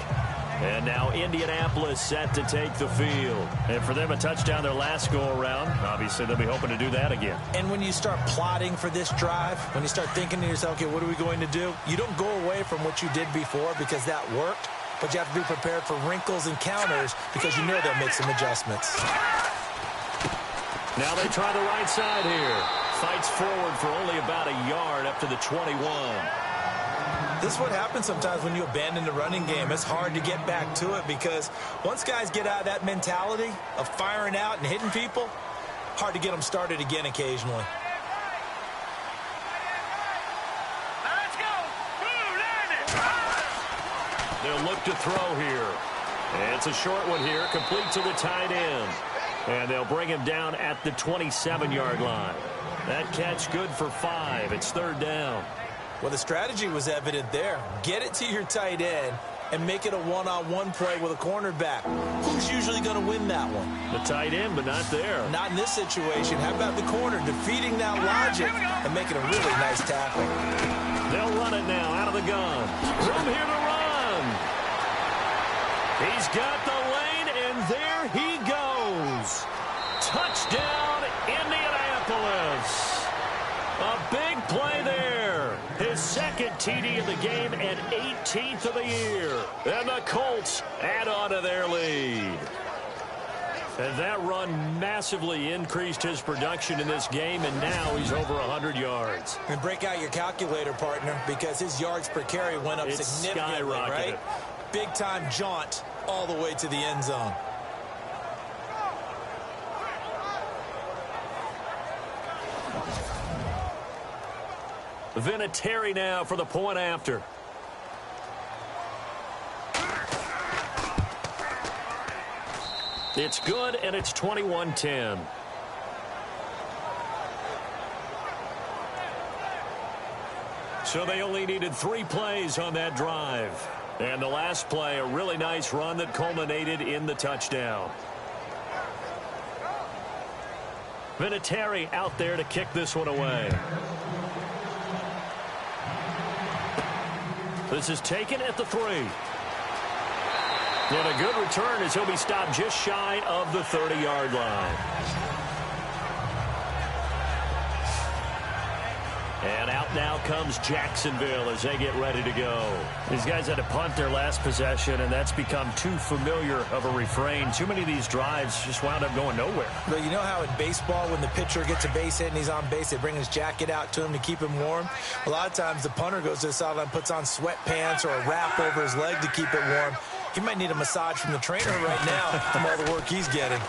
And now Indianapolis set to take the field. And for them, a touchdown their last go-around. Obviously, they'll be hoping to do that again. And when you start plotting for this drive, when you start thinking to yourself, okay, what are we going to do? You don't go away from what you did before because that worked. But you have to be prepared for wrinkles and counters because you know they'll make some adjustments. Now they try the right side here. Fights forward for only about a yard up to the 21. This is what happens sometimes when you abandon the running game. It's hard to get back to it because once guys get out of that mentality of firing out and hitting people, hard to get them started again occasionally. Let's go. They'll look to throw here. And it's a short one here, complete to the tight end. And they'll bring him down at the 27-yard line. That catch good for 5. It's 3rd down. Well, the strategy was evident there. Get it to your tight end and make it a one-on-one play with a cornerback. Who's usually going to win that one? The tight end, but not there. Not in this situation. How about the corner defeating that logic and making a really nice tackle? They'll run it now out of the gun. Room here to run. He's got the lane, and there he goes. Touchdown, Indianapolis. A big play there. His 2nd TD of the game and 18th of the year. And the Colts add on to their lead. And that run massively increased his production in this game, and now he's over 100 yards. And break out your calculator, partner, because his yards per carry went up significantly, right? Big-time jaunt all the way to the end zone. Vinatieri now for the point after. It's good, and it's 21-10. So they only needed 3 plays on that drive. And the last play, a really nice run that culminated in the touchdown. Vinatieri out there to kick this one away. This is taken at the 3. And a good return as he'll be stopped just shy of the 30-yard line. And out now comes Jacksonville as they get ready to go. These guys had to punt their last possession, and that's become too familiar of a refrain. Too many of these drives just wound up going nowhere. But you know how in baseball, when the pitcher gets a base hit and he's on base, they bring his jacket out to him to keep him warm? A lot of times the punter goes to the sideline, puts on sweatpants or a wrap over his leg to keep it warm. He might need a massage from the trainer right now from all the work he's getting.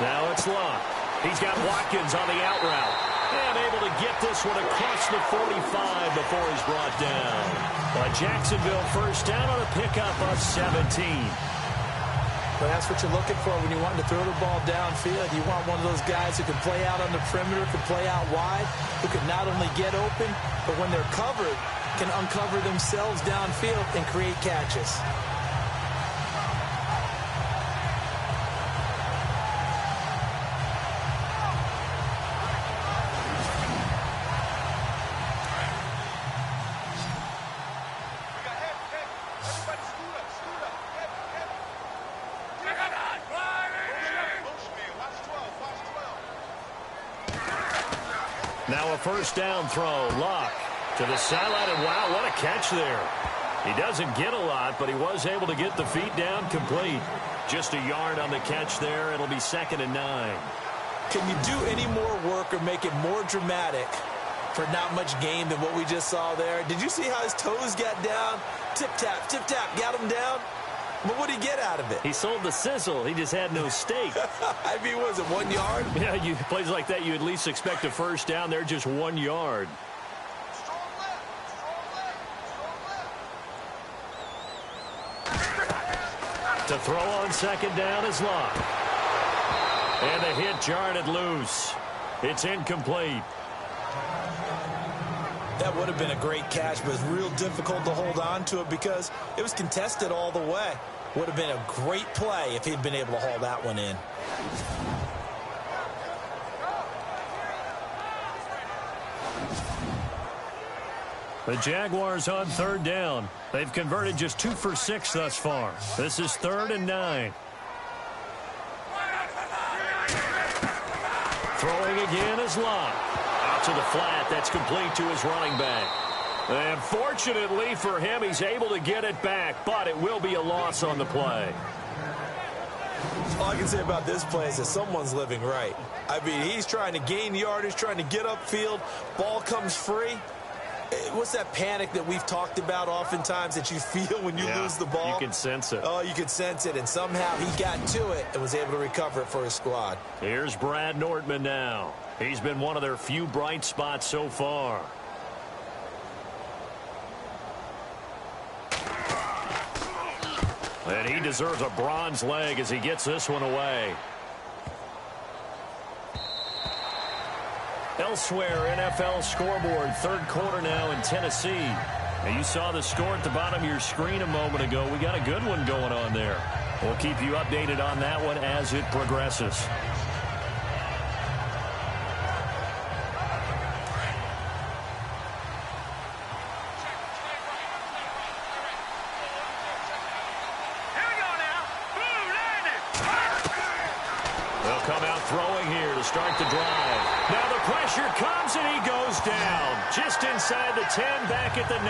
Now it's Luck. He's got Watkins on the out route. And able to get this one across the 45 before he's brought down. But Jacksonville first down on a pickup of 17. But that's what you're looking for when you want to throw the ball downfield. You want one of those guys who can play out on the perimeter, can play out wide, who can not only get open, but when they're covered, can uncover themselves downfield and create catches. Now a first down throw. Luck to the sideline, and wow, what a catch there. He doesn't get a lot, but he was able to get the feet down complete. Just a yard on the catch there. It'll be 2nd and 9. Can you do any more work or make it more dramatic for not much gain than what we just saw there? Did you see how his toes got down? Tip-tap, got him down. But what did he get out of it? He sold the sizzle. He just had no steak. I mean, was it 1 yard? Yeah, plays like that, you at least expect a first down. They're just 1 yard. To throw on second down is Luck. And the hit jarred it loose. It's incomplete. That would have been a great catch, but it's real difficult to hold on to it because it was contested all the way. Would have been a great play if he'd been able to haul that one in. The Jaguars on third down. They've converted just 2 for 6 thus far. This is 3rd and 9. Throwing again is Luck. Out to the flat. That's complete to his running back. And fortunately for him, he's able to get it back, but it will be a loss on the play. All I can say about this play is that someone's living right. I mean, he's trying to gain yardage, trying to get upfield. Ball comes free. What's that panic that we've talked about oftentimes that you feel when you lose the ball? You can sense it. Oh, you can sense it, and somehow he got to it and was able to recover it for his squad. Here's Brad Nordman now. He's been one of their few bright spots so far. And he deserves a bronze leg as he gets this one away. Elsewhere, NFL scoreboard, third quarter now in Tennessee. Now you saw the score at the bottom of your screen a moment ago. We got a good one going on there. We'll keep you updated on that one as it progresses. They'll come out throwing here to start the drive. Now the pressure comes and he goes down. Just inside the 10, back at the 9.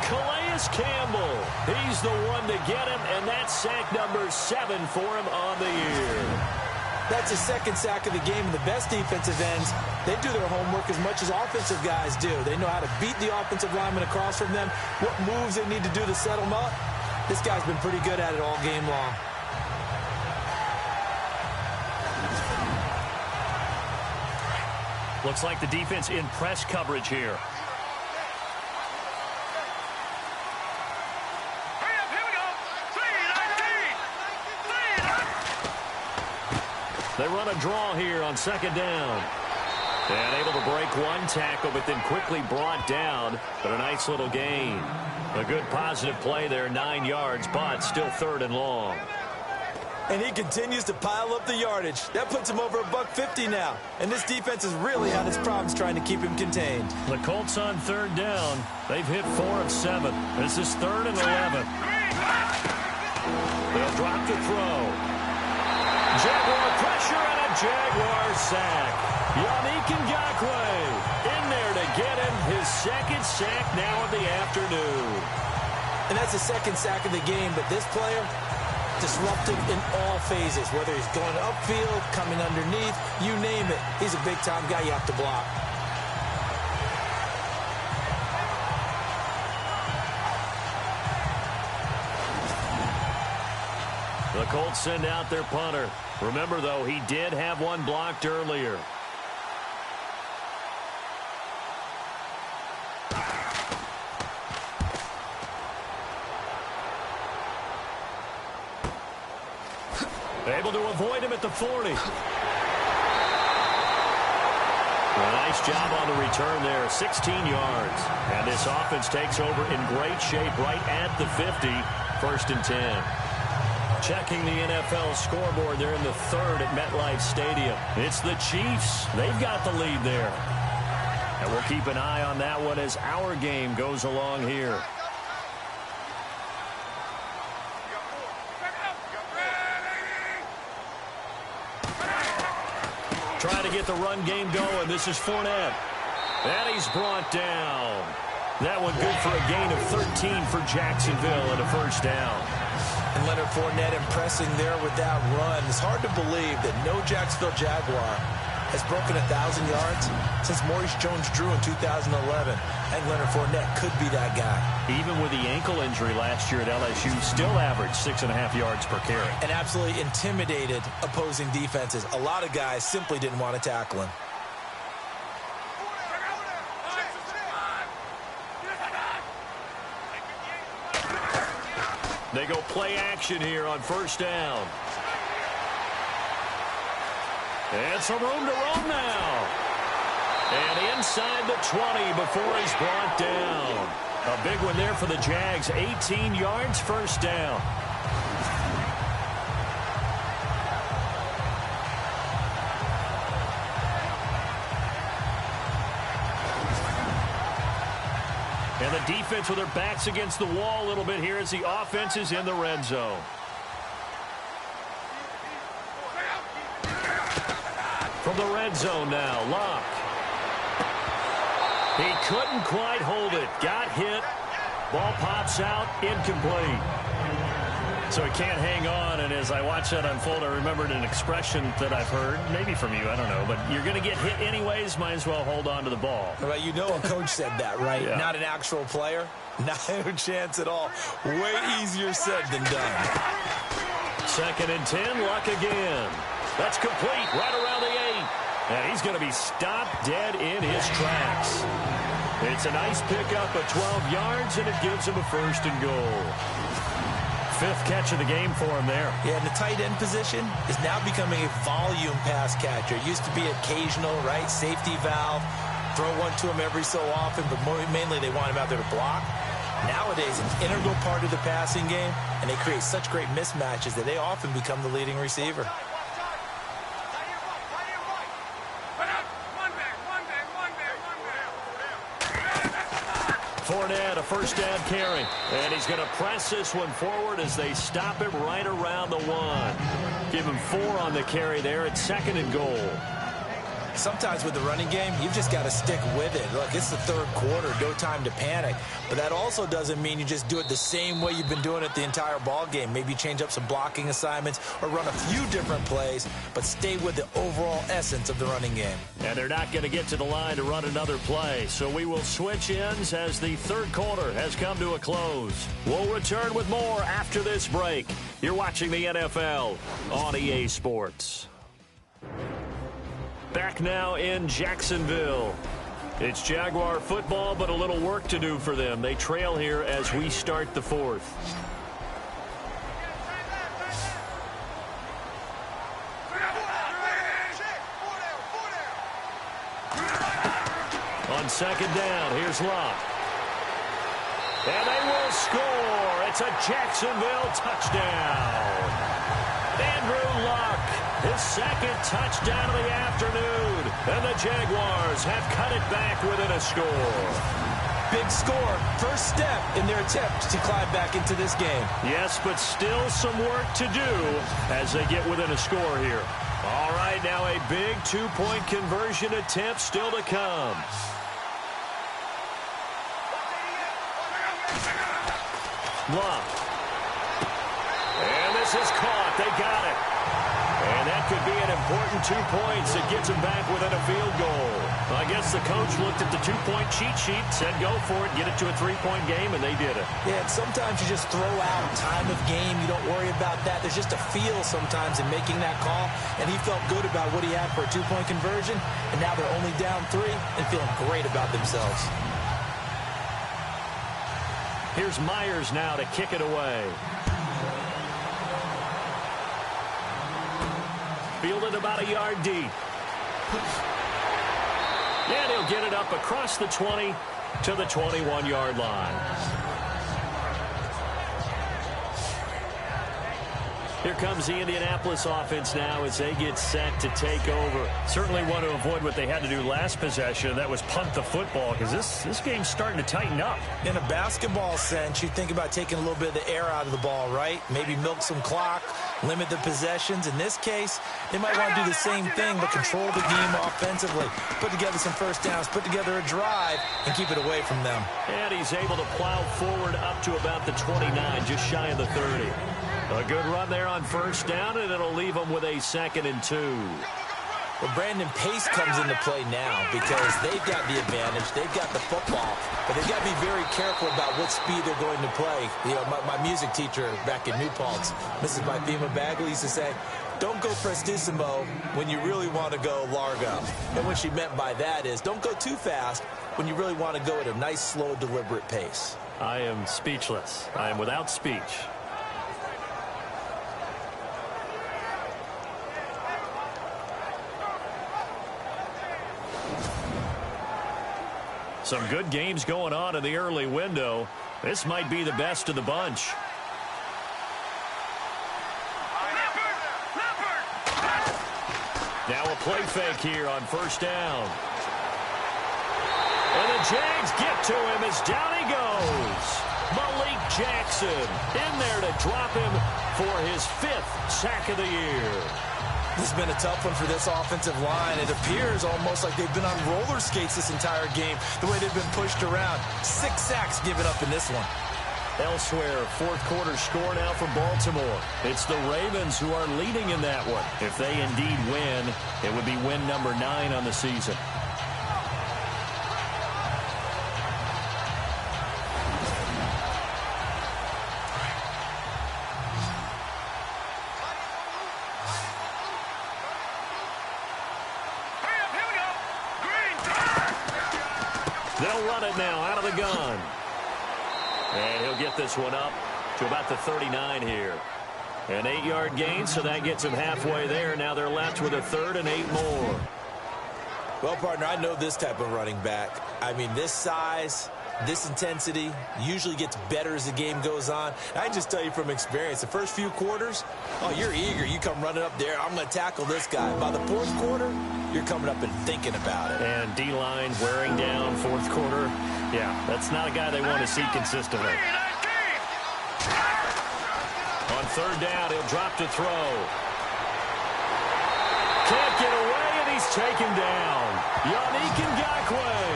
Calais Campbell. He's the one to get him, and that's sack number 7 for him on the year. That's his second sack of the game. And the best defensive ends, they do their homework as much as offensive guys do. They know how to beat the offensive lineman across from them, what moves they need to do to set them up. This guy's been pretty good at it all game long. Looks like the defense in press coverage here. They run a draw here on second down. And able to break one tackle, but then quickly brought down. But a nice little gain. A good positive play there, 9 yards, but still 3rd and long. And he continues to pile up the yardage. That puts him over $150 now. And this defense has really had its problems trying to keep him contained. The Colts on third down. They've hit 4 of 7. This is 3rd and 11. They'll drop to throw. Jaguar pressure and a Jaguar sack. Yannick Ngakoue in there to get him his second sack now of the afternoon. And that's the second sack of the game, but this player disruptive in all phases, whether he's going upfield, coming underneath, you name it. He's a big-time guy you have to block. The Colts send out their punter. Remember, though, he did have one blocked earlier. Able to avoid him at the 40. Nice job on the return there, 16 yards. And this offense takes over in great shape right at the 50, 1st and 10. Checking the NFL scoreboard, they're in the 3rd at MetLife Stadium. It's the Chiefs. They've got the lead there. And we'll keep an eye on that one as our game goes along here. Trying to get the run game going. This is Fournette. And he's brought down. That one good for a gain of 13 for Jacksonville and a 1st down. And Leonard Fournette impressing there with that run. It's hard to believe that no Jacksonville Jaguar has broken 1,000 yards since Maurice Jones-Drew in 2011. And Leonard Fournette could be that guy. Even with the ankle injury last year at LSU, still averaged 6.5 yards per carry. And absolutely intimidated opposing defenses. A lot of guys simply didn't want to tackle him. They go play action here on 1st down. And some room to roam now. And inside the 20 before he's brought down. A big one there for the Jags. 18 yards, 1st down. And the defense with their backs against the wall a little bit here as the offense is in the red zone. From the red zone now, Locke. He couldn't quite hold it. Got hit. Ball pops out. Incomplete. So he can't hang on, and as I watch that unfold, I remembered an expression that I've heard, maybe from you, I don't know, but you're going to get hit anyways, might as well hold on to the ball. Well, you know a coach said that, right? Yeah. Not an actual player. Not a chance at all. Way easier said than done. 2nd and 10, Luck again. That's complete, right around the 8. And he's going to be stopped dead in his tracks. It's a nice pickup of 12 yards, and it gives him a 1st and goal. 5th catch of the game for him there. Yeah, and the tight end position is now becoming a volume pass catcher. It used to be occasional, right? Safety valve. Throw one to him every so often, but mainly they want him out there to block. Nowadays, an integral part of the passing game, and they create such great mismatches that they often become the leading receiver. Fournette, a 1st down carry. And he's going to press this one forward as they stop him right around the 1. Give him 4 on the carry there at 2nd and goal. Sometimes with the running game, you've just got to stick with it. Look, it's the 3rd quarter, no time to panic. But that also doesn't mean you just do it the same way you've been doing it the entire ball game. Maybe change up some blocking assignments or run a few different plays, but stay with the overall essence of the running game. And they're not going to get to the line to run another play, so we will switch ends as the 3rd quarter has come to a close. We'll return with more after this break. You're watching the NFL on EA Sports. Back now in Jacksonville. It's Jaguar football, but a little work to do for them. They trail here as we start the 4th. On 2nd down, here's Locke. And they will score. It's a Jacksonville touchdown. Andrew Luck, his 2nd touchdown of the afternoon. And the Jaguars have cut it back within a score. big score. First step in their attempt to climb back into this game. Yes, but still some work to do as they get within a score here. All right, now a big two-point conversion attempt still to come. Bluff. And this is caught. They got it. And that could be an important 2 points that gets them back within a field goal. I guess the coach looked at the two-point cheat sheet, said go for it, get it to a three-point game, and they did it. Yeah, and sometimes you just throw out time of game. You don't worry about that. There's just a feel sometimes in making that call, and he felt good about what he had for a two-point conversion, and now they're only down 3 and feeling great about themselves. Here's Myers now to kick it away. Fielded about a yard deep. And he'll get it up across the 20 to the 21-yard line. Here comes the Indianapolis offense now as they get set to take over. Certainly want to avoid what they had to do last possession. That was punt the football because this game's starting to tighten up. In a basketball sense, you think about taking a little bit of the air out of the ball, right? Maybe milk some clock, limit the possessions. In this case, they might want to do the same thing, but control the game offensively. Put together some first downs, put together a drive, and keep it away from them. And he's able to plow forward up to about the 29, just shy of the 30. A good run there on first down, and it'll leave them with a 2nd and 2. Well, Brandon, pace comes into play now because they've got the advantage. They've got the football, but they've got to be very careful about what speed they're going to play. You know, my music teacher back in New Paltz, Mrs. Bythema Bagley, used to say, don't go prestissimo when you really want to go largo. And what she meant by that is don't go too fast when you really want to go at a nice, slow, deliberate pace. I am speechless. I am without speech. Some good games going on in the early window. This might be the best of the bunch. Now a play fake here on first down. And the Jags get to him as down he goes. Malik Jackson in there to drop him for his 5th sack of the year. This has been a tough one for this offensive line. It appears almost like they've been on roller skates this entire game, the way they've been pushed around. 6 sacks given up in this one. Elsewhere, 4th quarter score now for Baltimore. It's the Ravens who are leading in that one. If they indeed win, it would be win number 9 on the season. They'll run it now out of the gun. And he'll get this one up to about the 39 here. An 8-yard gain, so that gets him halfway there. Now they're left with a 3rd and 8 more. Well, partner, I know this type of running back. I mean, this size, this intensity usually gets better as the game goes on. I can just tell you from experience, the first few quarters, oh, you're eager. You come running up there, I'm going to tackle this guy. By the 4th quarter, you're coming up and thinking about it. And D-line wearing down 4th quarter. Yeah, that's not a guy they want to see consistently. On 3rd down, he'll drop to throw. Can't get away, and he's taken down. Yannick Ngakoue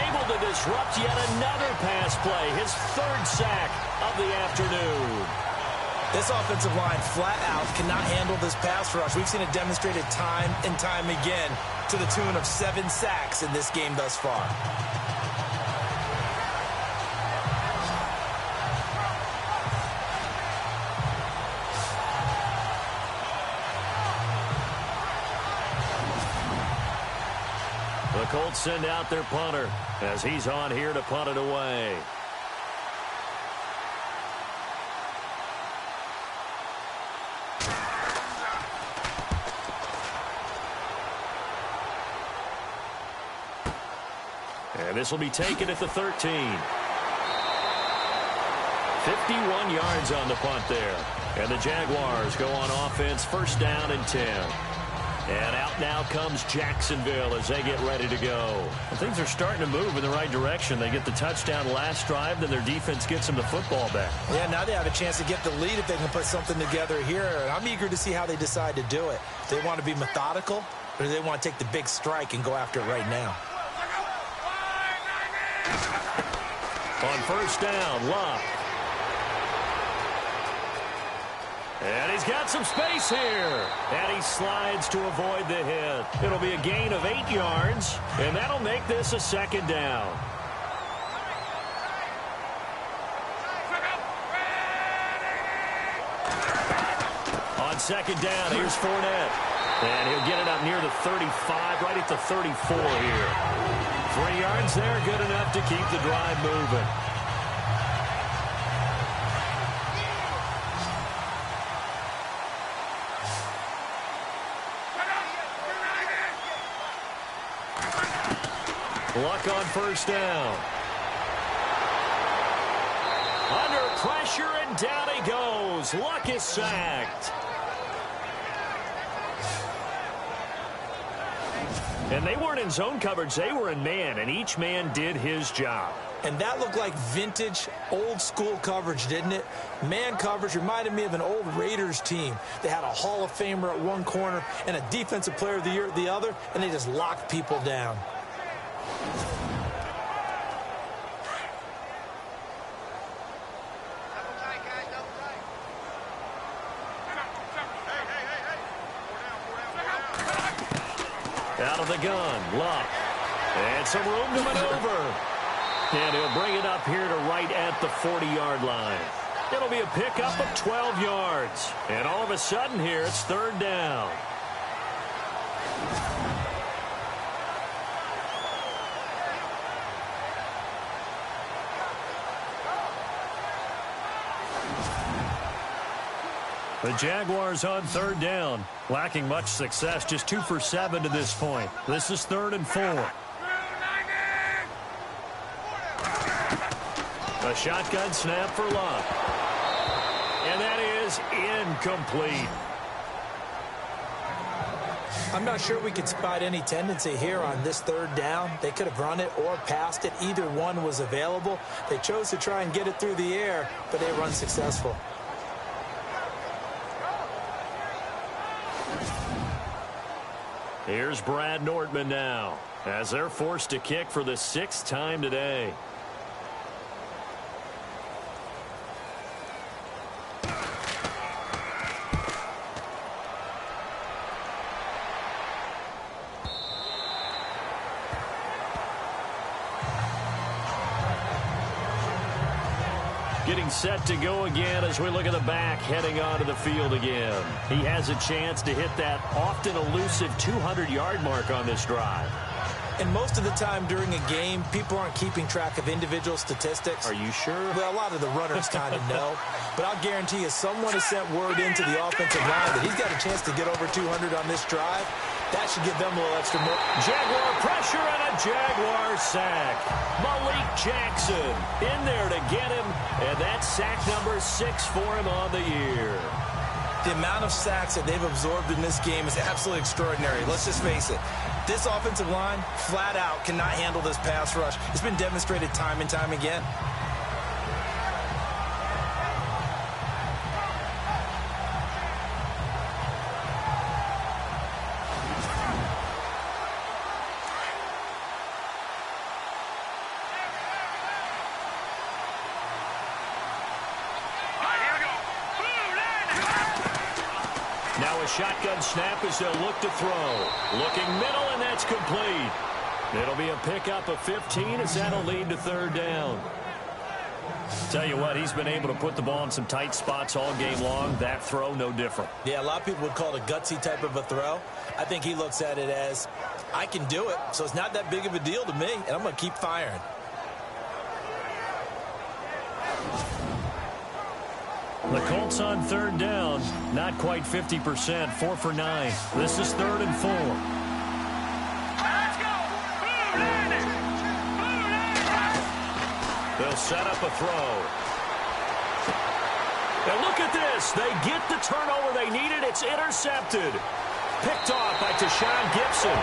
able to disrupt yet another pass play. His 3rd sack of the afternoon. This offensive line flat out cannot handle this pass rush. We've seen it demonstrated time and time again to the tune of 7 sacks in this game thus far. The Colts send out their punter as he's on here to punt it away. And this will be taken at the 13. 51 yards on the punt there. And the Jaguars go on offense, 1st down and 10. And out now comes Jacksonville as they get ready to go. Well, things are starting to move in the right direction. They get the touchdown last drive, then their defense gets them the football back. Yeah, now they have a chance to get the lead if they can put something together here. And I'm eager to see how they decide to do it. Do they want to be methodical, or do they want to take the big strike and go after it right now? On first down, Luck. And he's got some space here. And he slides to avoid the hit. It'll be a gain of 8 yards, and that'll make this a second down. On second down, here's Fournette. And he'll get it up near the 35, right at the 34 here. 3 yards there, good enough to keep the drive moving. Luck on first down. Under pressure, and down he goes. Luck is sacked. And they weren't in zone coverage. They were in man, and each man did his job. And that looked like vintage, old-school coverage, didn't it? Man coverage reminded me of an old Raiders team. They had a Hall of Famer at one corner and a Defensive Player of the Year at the other, and they just locked people down. Out of the gun, Luck. And some room to maneuver. And he'll bring it up here to right at the 40-yard line. It'll be a pickup of 12 yards. And all of a sudden here, it's third down. The Jaguars on third down, lacking much success, just 2 for 7 to this point. This is 3rd and 4. A shotgun snap for Luck. And that is incomplete. I'm not sure we could spot any tendency here on this third down. They could have run it or passed it. Either one was available. They chose to try and get it through the air, but they were unsuccessful. Here's Brad Nortman now, as they're forced to kick for the 6th time today. Getting set to go again as we look at the back heading onto the field again. He has a chance to hit that often elusive 200-yard mark on this drive. And most of the time during a game, people aren't keeping track of individual statistics. Are you sure? Well, a lot of the runners kind of know. But I'll guarantee you someone has sent word into the offensive line that he's got a chance to get over 200 on this drive. That should give them a little extra more. Jaguar pressure and a Jaguar sack. Malik Jackson in there to get him. And that's sack number 6 for him on the year. The amount of sacks that they've absorbed in this game is absolutely extraordinary. Let's just face it. This offensive line, flat out, cannot handle this pass rush. It's been demonstrated time and time again. Now a shotgun snap as they'll look to throw. Looking middle, and that's complete. It'll be a pickup of 15 as that'll lead to third down. Tell you what, he's been able to put the ball in some tight spots all game long. That throw, no different. Yeah, a lot of people would call it a gutsy type of a throw. I think he looks at it as, I can do it, so it's not that big of a deal to me, and I'm going to keep firing. The Colts on third down, not quite 50%, 4 for 9. This is 3rd and 4. Let's go! They'll set up a throw. And look at this. They get the turnover they needed. It's intercepted. picked off by Tashawn Gibson.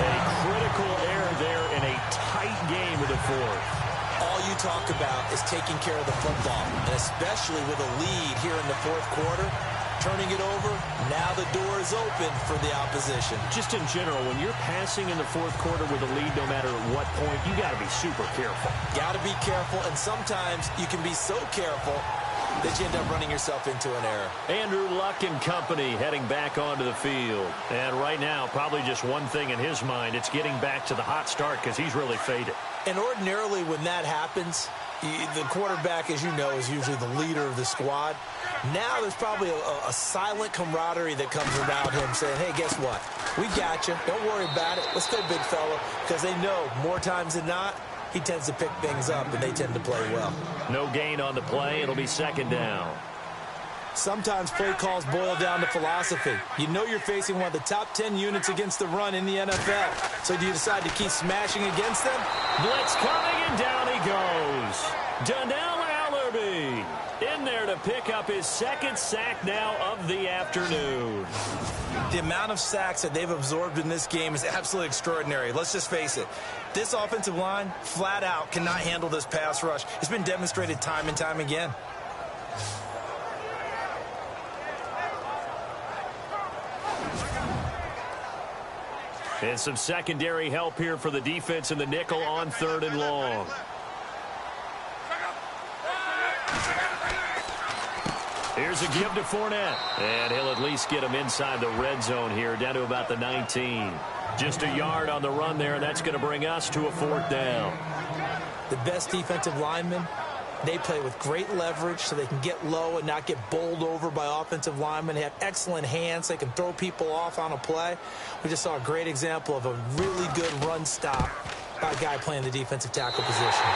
A critical error there in a tight game of the fourth. All you talk about is taking care of the football, and especially with a lead here in the fourth quarter. Turning it over, now the door is open for the opposition. Just in general, when you're passing in the fourth quarter with a lead, no matter at what point, you got to be super careful. Got to be careful, and sometimes you can be so careful that you end up running yourself into an error. Andrew Luck and company heading back onto the field. And right now, probably just one thing in his mind, it's getting back to the hot start because he's really faded. And ordinarily when that happens, the quarterback, as you know, is usually the leader of the squad. Now there's probably a silent camaraderie that comes around him saying, hey, guess what? We got you. Don't worry about it. Let's go, big fella. Because they know more times than not, he tends to pick things up, and they tend to play well. No gain on the play. It'll be second down. Sometimes play calls boil down to philosophy. You know you're facing one of the top 10 units against the run in the NFL. So do you decide to keep smashing against them? Blitz coming, and down he goes. Donnell Allerby in there to pick up his second sack now of the afternoon. The amount of sacks that they've absorbed in this game is absolutely extraordinary. Let's just face it. This offensive line, flat out, cannot handle this pass rush. It's been demonstrated time and time again. And some secondary help here for the defense in the nickel on 3rd and long. Here's a give to Fournette. And he'll at least get him inside the red zone here, down to about the 19. Just a yard on the run there, and that's going to bring us to a 4th down. The best defensive linemen, they play with great leverage so they can get low and not get bowled over by offensive linemen. They have excellent hands. They can throw people off on a play. We just saw a great example of a really good run stop by a guy playing the defensive tackle position.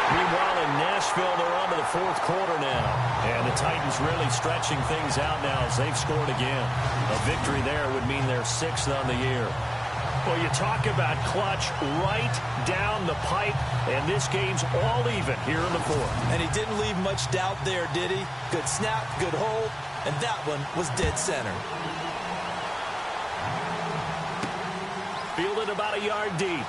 Meanwhile, in Nashville, they're on to the 4th quarter now. And the Titans really stretching things out now as they've scored again. A victory there would mean their 6th on the year. Well, you talk about clutch right down the pipe, and this game's all even here in the 4th. And he didn't leave much doubt there, did he? Good snap, good hold, and that one was dead center. Fielded about a yard deep.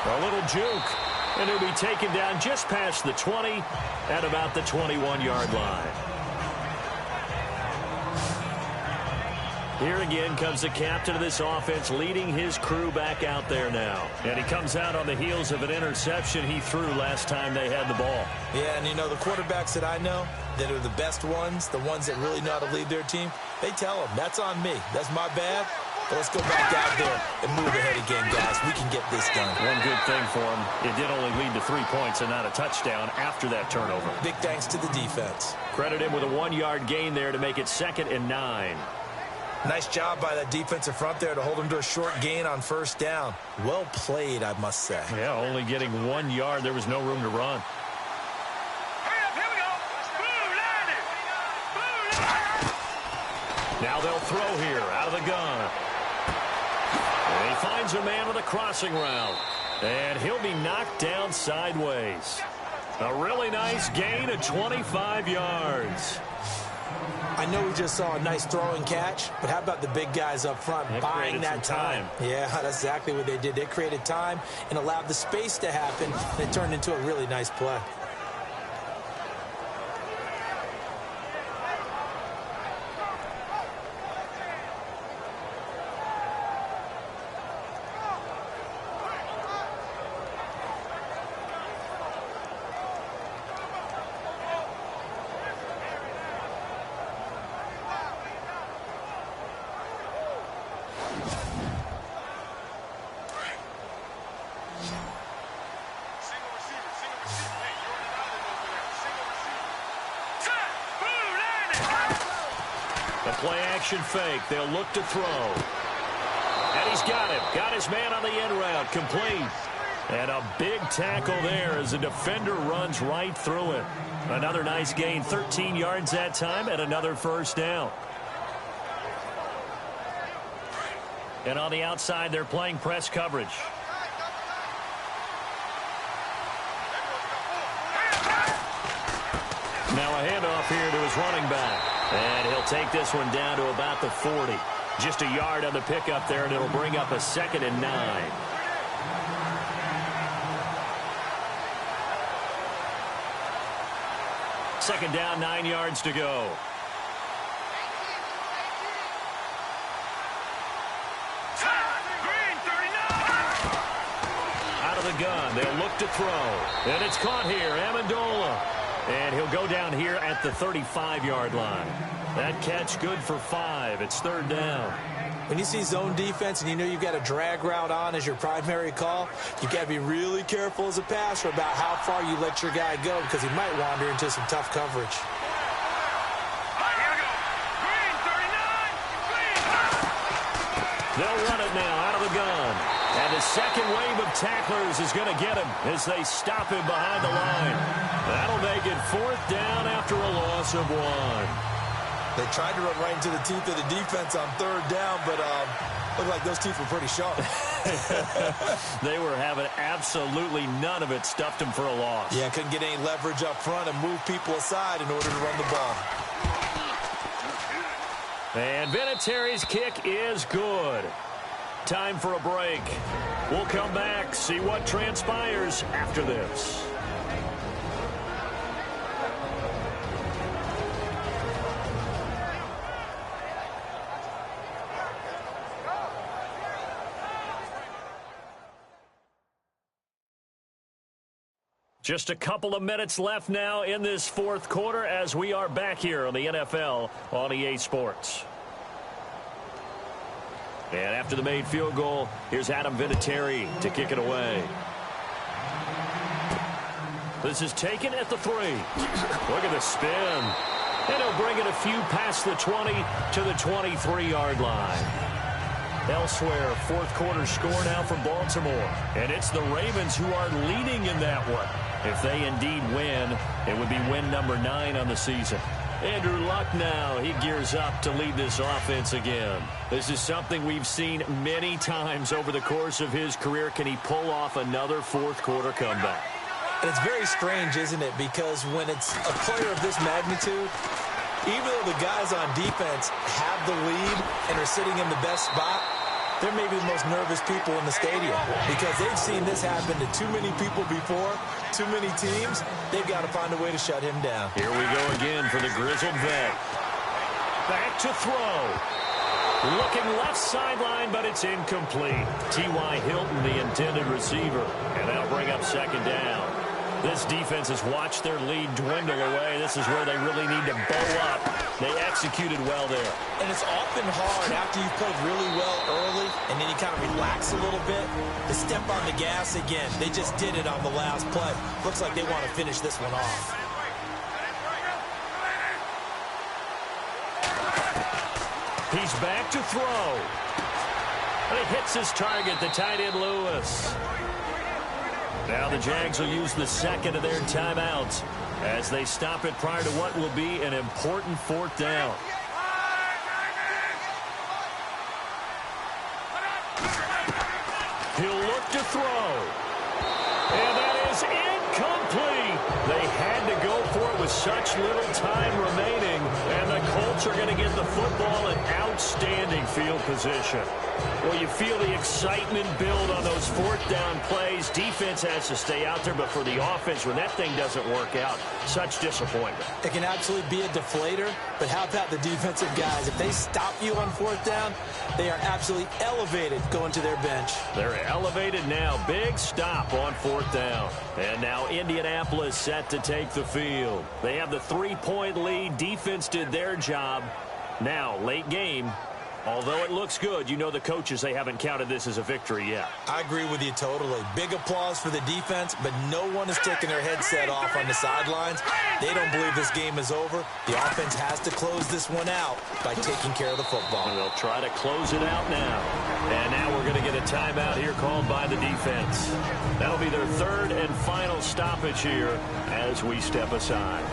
A little juke. And he'll be taken down just past the 20 at about the 21-yard line. Here again comes the captain of this offense, leading his crew back out there now. And he comes out on the heels of an interception he threw last time they had the ball. Yeah, and you know, the quarterbacks that I know that are the best ones, the ones that really know how to lead their team, they tell them, that's on me. That's my bad. But let's go back out there and move ahead again, guys. We can get this done. One good thing for him, it did only lead to 3 points and not a touchdown after that turnover. Big thanks to the defense. Credit him with a 1-yard gain there to make it 2nd and 9. Nice job by that defensive front there to hold him to a short gain on 1st down. Well played, I must say. Yeah, only getting 1 yard. There was no room to run. Now they'll throw here out of the gun. And he finds a man with a crossing route. And he'll be knocked down sideways. A really nice gain of 25 yards. I know we just saw a nice throw and catch, but how about the big guys up front buying that time? Yeah, that's exactly what they did. They created time and allowed the space to happen, and it turned into a really nice play. Play-action fake. They'll look to throw. And he's got him. Got his man on the end route. Complete. And a big tackle there as the defender runs right through it. Another nice gain. 13 yards that time and another 1st down. And on the outside, they're playing press coverage. Now a handoff here to his running back. And he'll take this one down to about the 40. Just a yard on the pickup there, and it'll bring up a 2nd and 9. Second down, 9 yards to go. Out of the gun, they'll look to throw. And it's caught here, Amendola. And he'll go down here at the 35-yard line. That catch good for 5. It's 3rd down. When you see zone defense and you know you've got a drag route on as your primary call, you've got to be really careful as a passer about how far you let your guy go because he might wander into some tough coverage. They'll run it now out of the gun. And the second wave of tacklers is going to get him as they stop him behind the line. That'll make it 4th down after a loss of 1. They tried to run right into the teeth of the defense on 3rd down, but looked like those teeth were pretty sharp. They were having absolutely none of it. Stuffed them for a loss. Yeah, couldn't get any leverage up front and move people aside in order to run the ball. And Vinatieri's kick is good. Time for a break. We'll come back, see what transpires after this. Just a couple of minutes left now in this 4th quarter as we are back here on the NFL on EA Sports. And after the made field goal, here's Adam Vinatieri to kick it away. This is taken at the 3. Look at the spin. And he'll bring it a few past the 20 to the 23-yard line. Elsewhere, 4th quarter score now for Baltimore. And it's the Ravens who are leading in that one. If they indeed win, it would be win number 9 on the season. Andrew Luck now, he gears up to lead this offense again. This is something we've seen many times over the course of his career. Can he pull off another 4th quarter comeback? And it's very strange, isn't it? Because when it's a player of this magnitude, even though the guys on defense have the lead and are sitting in the best spot, they're maybe the most nervous people in the stadium because they've seen this happen to too many people before, too many teams. They've got to find a way to shut him down. Here we go again for the grizzled vet. Back to throw. Looking left sideline, but it's incomplete. T.Y. Hilton, the intended receiver, and that'll bring up 2nd down. This defense has watched their lead dwindle away. This is where they really need to bow up. They executed well there. And it's often hard after you've played really well early and then you kind of relax a little bit to step on the gas again. They just did it on the last play. Looks like they want to finish this one off. He's back to throw. And he hits his target, the tight end Lewis. Now the Jags will use the 2nd of their timeouts as they stop it prior to what will be an important 4th down. He'll look to throw. And that is incomplete. They had to go for it with such little time remaining. And the Colts are going to get the football in outstanding field position. Well, you feel the excitement build on those 4th down plays. Defense has to stay out there, but for the offense, when that thing doesn't work out, such disappointment. It can absolutely be a deflator, but how about the defensive guys? If they stop you on 4th down, they are absolutely elevated going to their bench. They're elevated now. Big stop on 4th down. And now Indianapolis set to take the field. They have the 3-point lead. Defense did their job. Now, late game. Although it looks good, you know the coaches, they haven't counted this as a victory yet. I agree with you totally. Big applause for the defense, but no one is taking their headset off on the sidelines. They don't believe this game is over. The offense has to close this one out by taking care of the football. And they'll try to close it out now. And now we're going to get a timeout here called by the defense. That'll be their 3rd and final stoppage here as we step aside.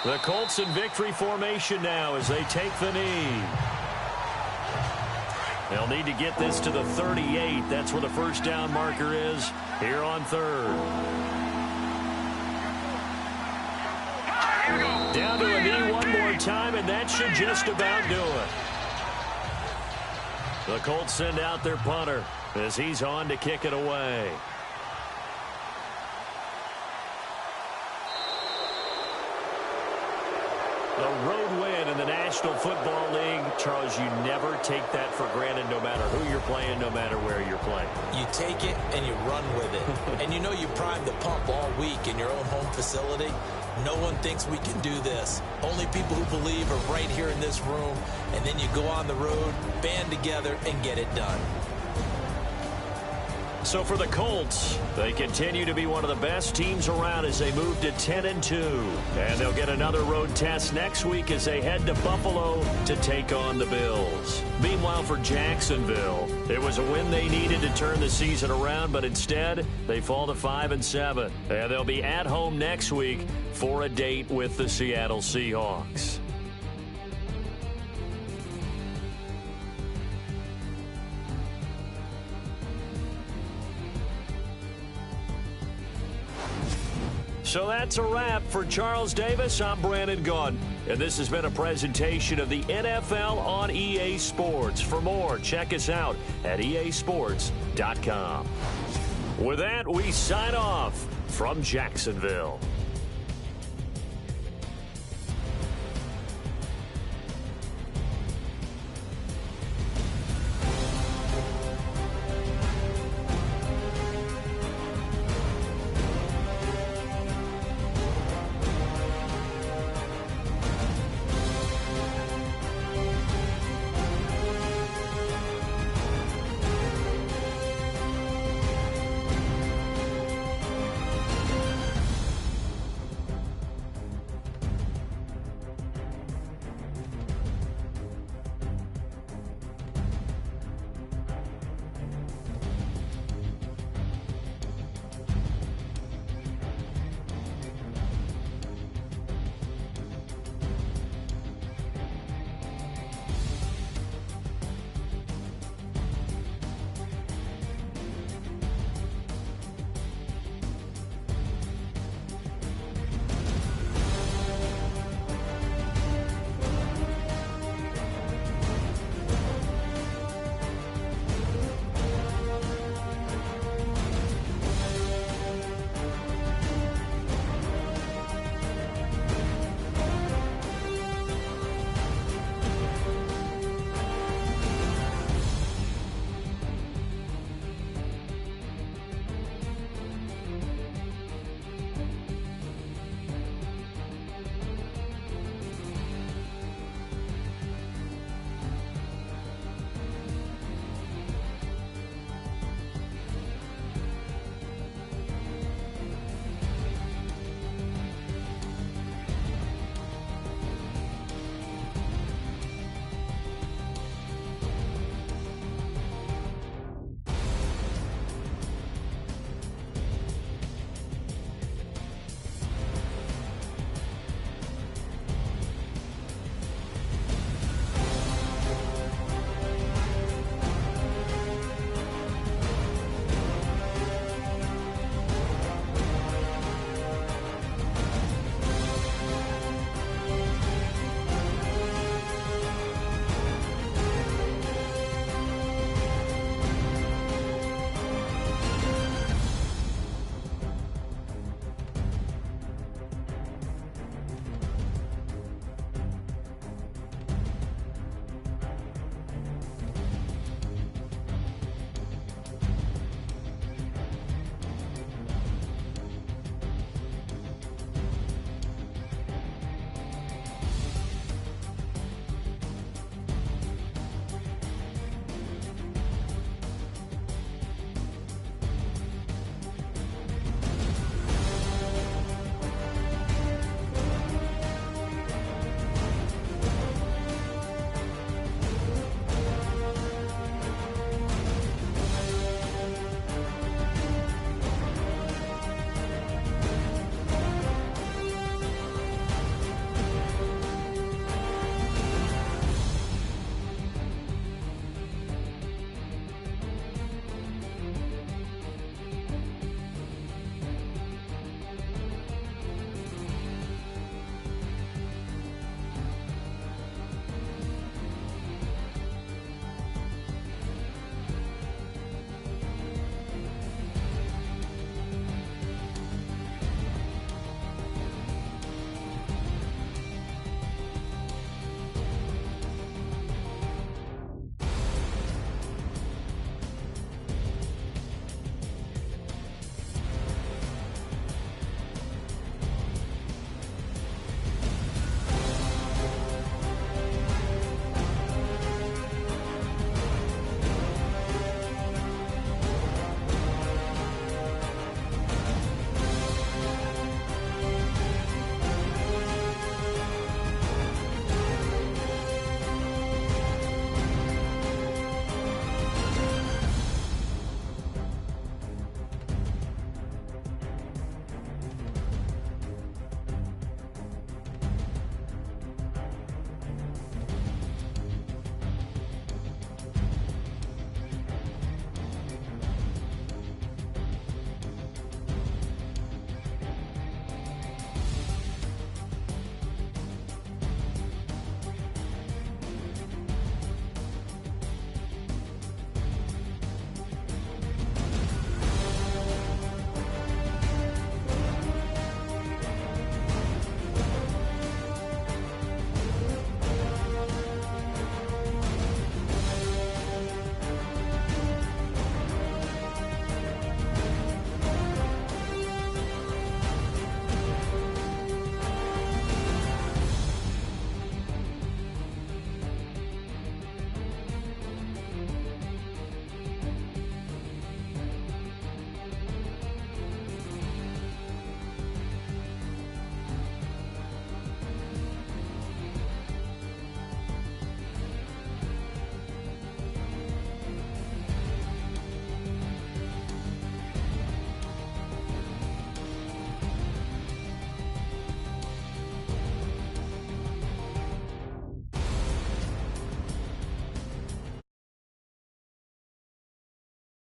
The Colts in victory formation now as they take the knee. They'll need to get this to the 38. That's where the first down marker is here on third. Down to a knee one more time, and that should just about do it. The Colts send out their punter as he's on to kick it away. A road win in the National Football League. Charles, you never take that for granted no matter who you're playing, no matter where you're playing. You take it and you run with it. And you know you primed the pump all week in your own home facility. No one thinks we can do this. Only people who believe are right here in this room. And then you go on the road, band together, and get it done. So for the Colts, they continue to be one of the best teams around as they move to 10-2. And they'll get another road test next week as they head to Buffalo to take on the Bills. Meanwhile, for Jacksonville, it was a win they needed to turn the season around, but instead, they fall to 5-7. And they'll be at home next week for a date with the Seattle Seahawks. So that's a wrap. For Charles Davis, I'm Brandon Gaudin. And this has been a presentation of the NFL on EA Sports. For more, check us out at easports.com. With that, we sign off from Jacksonville.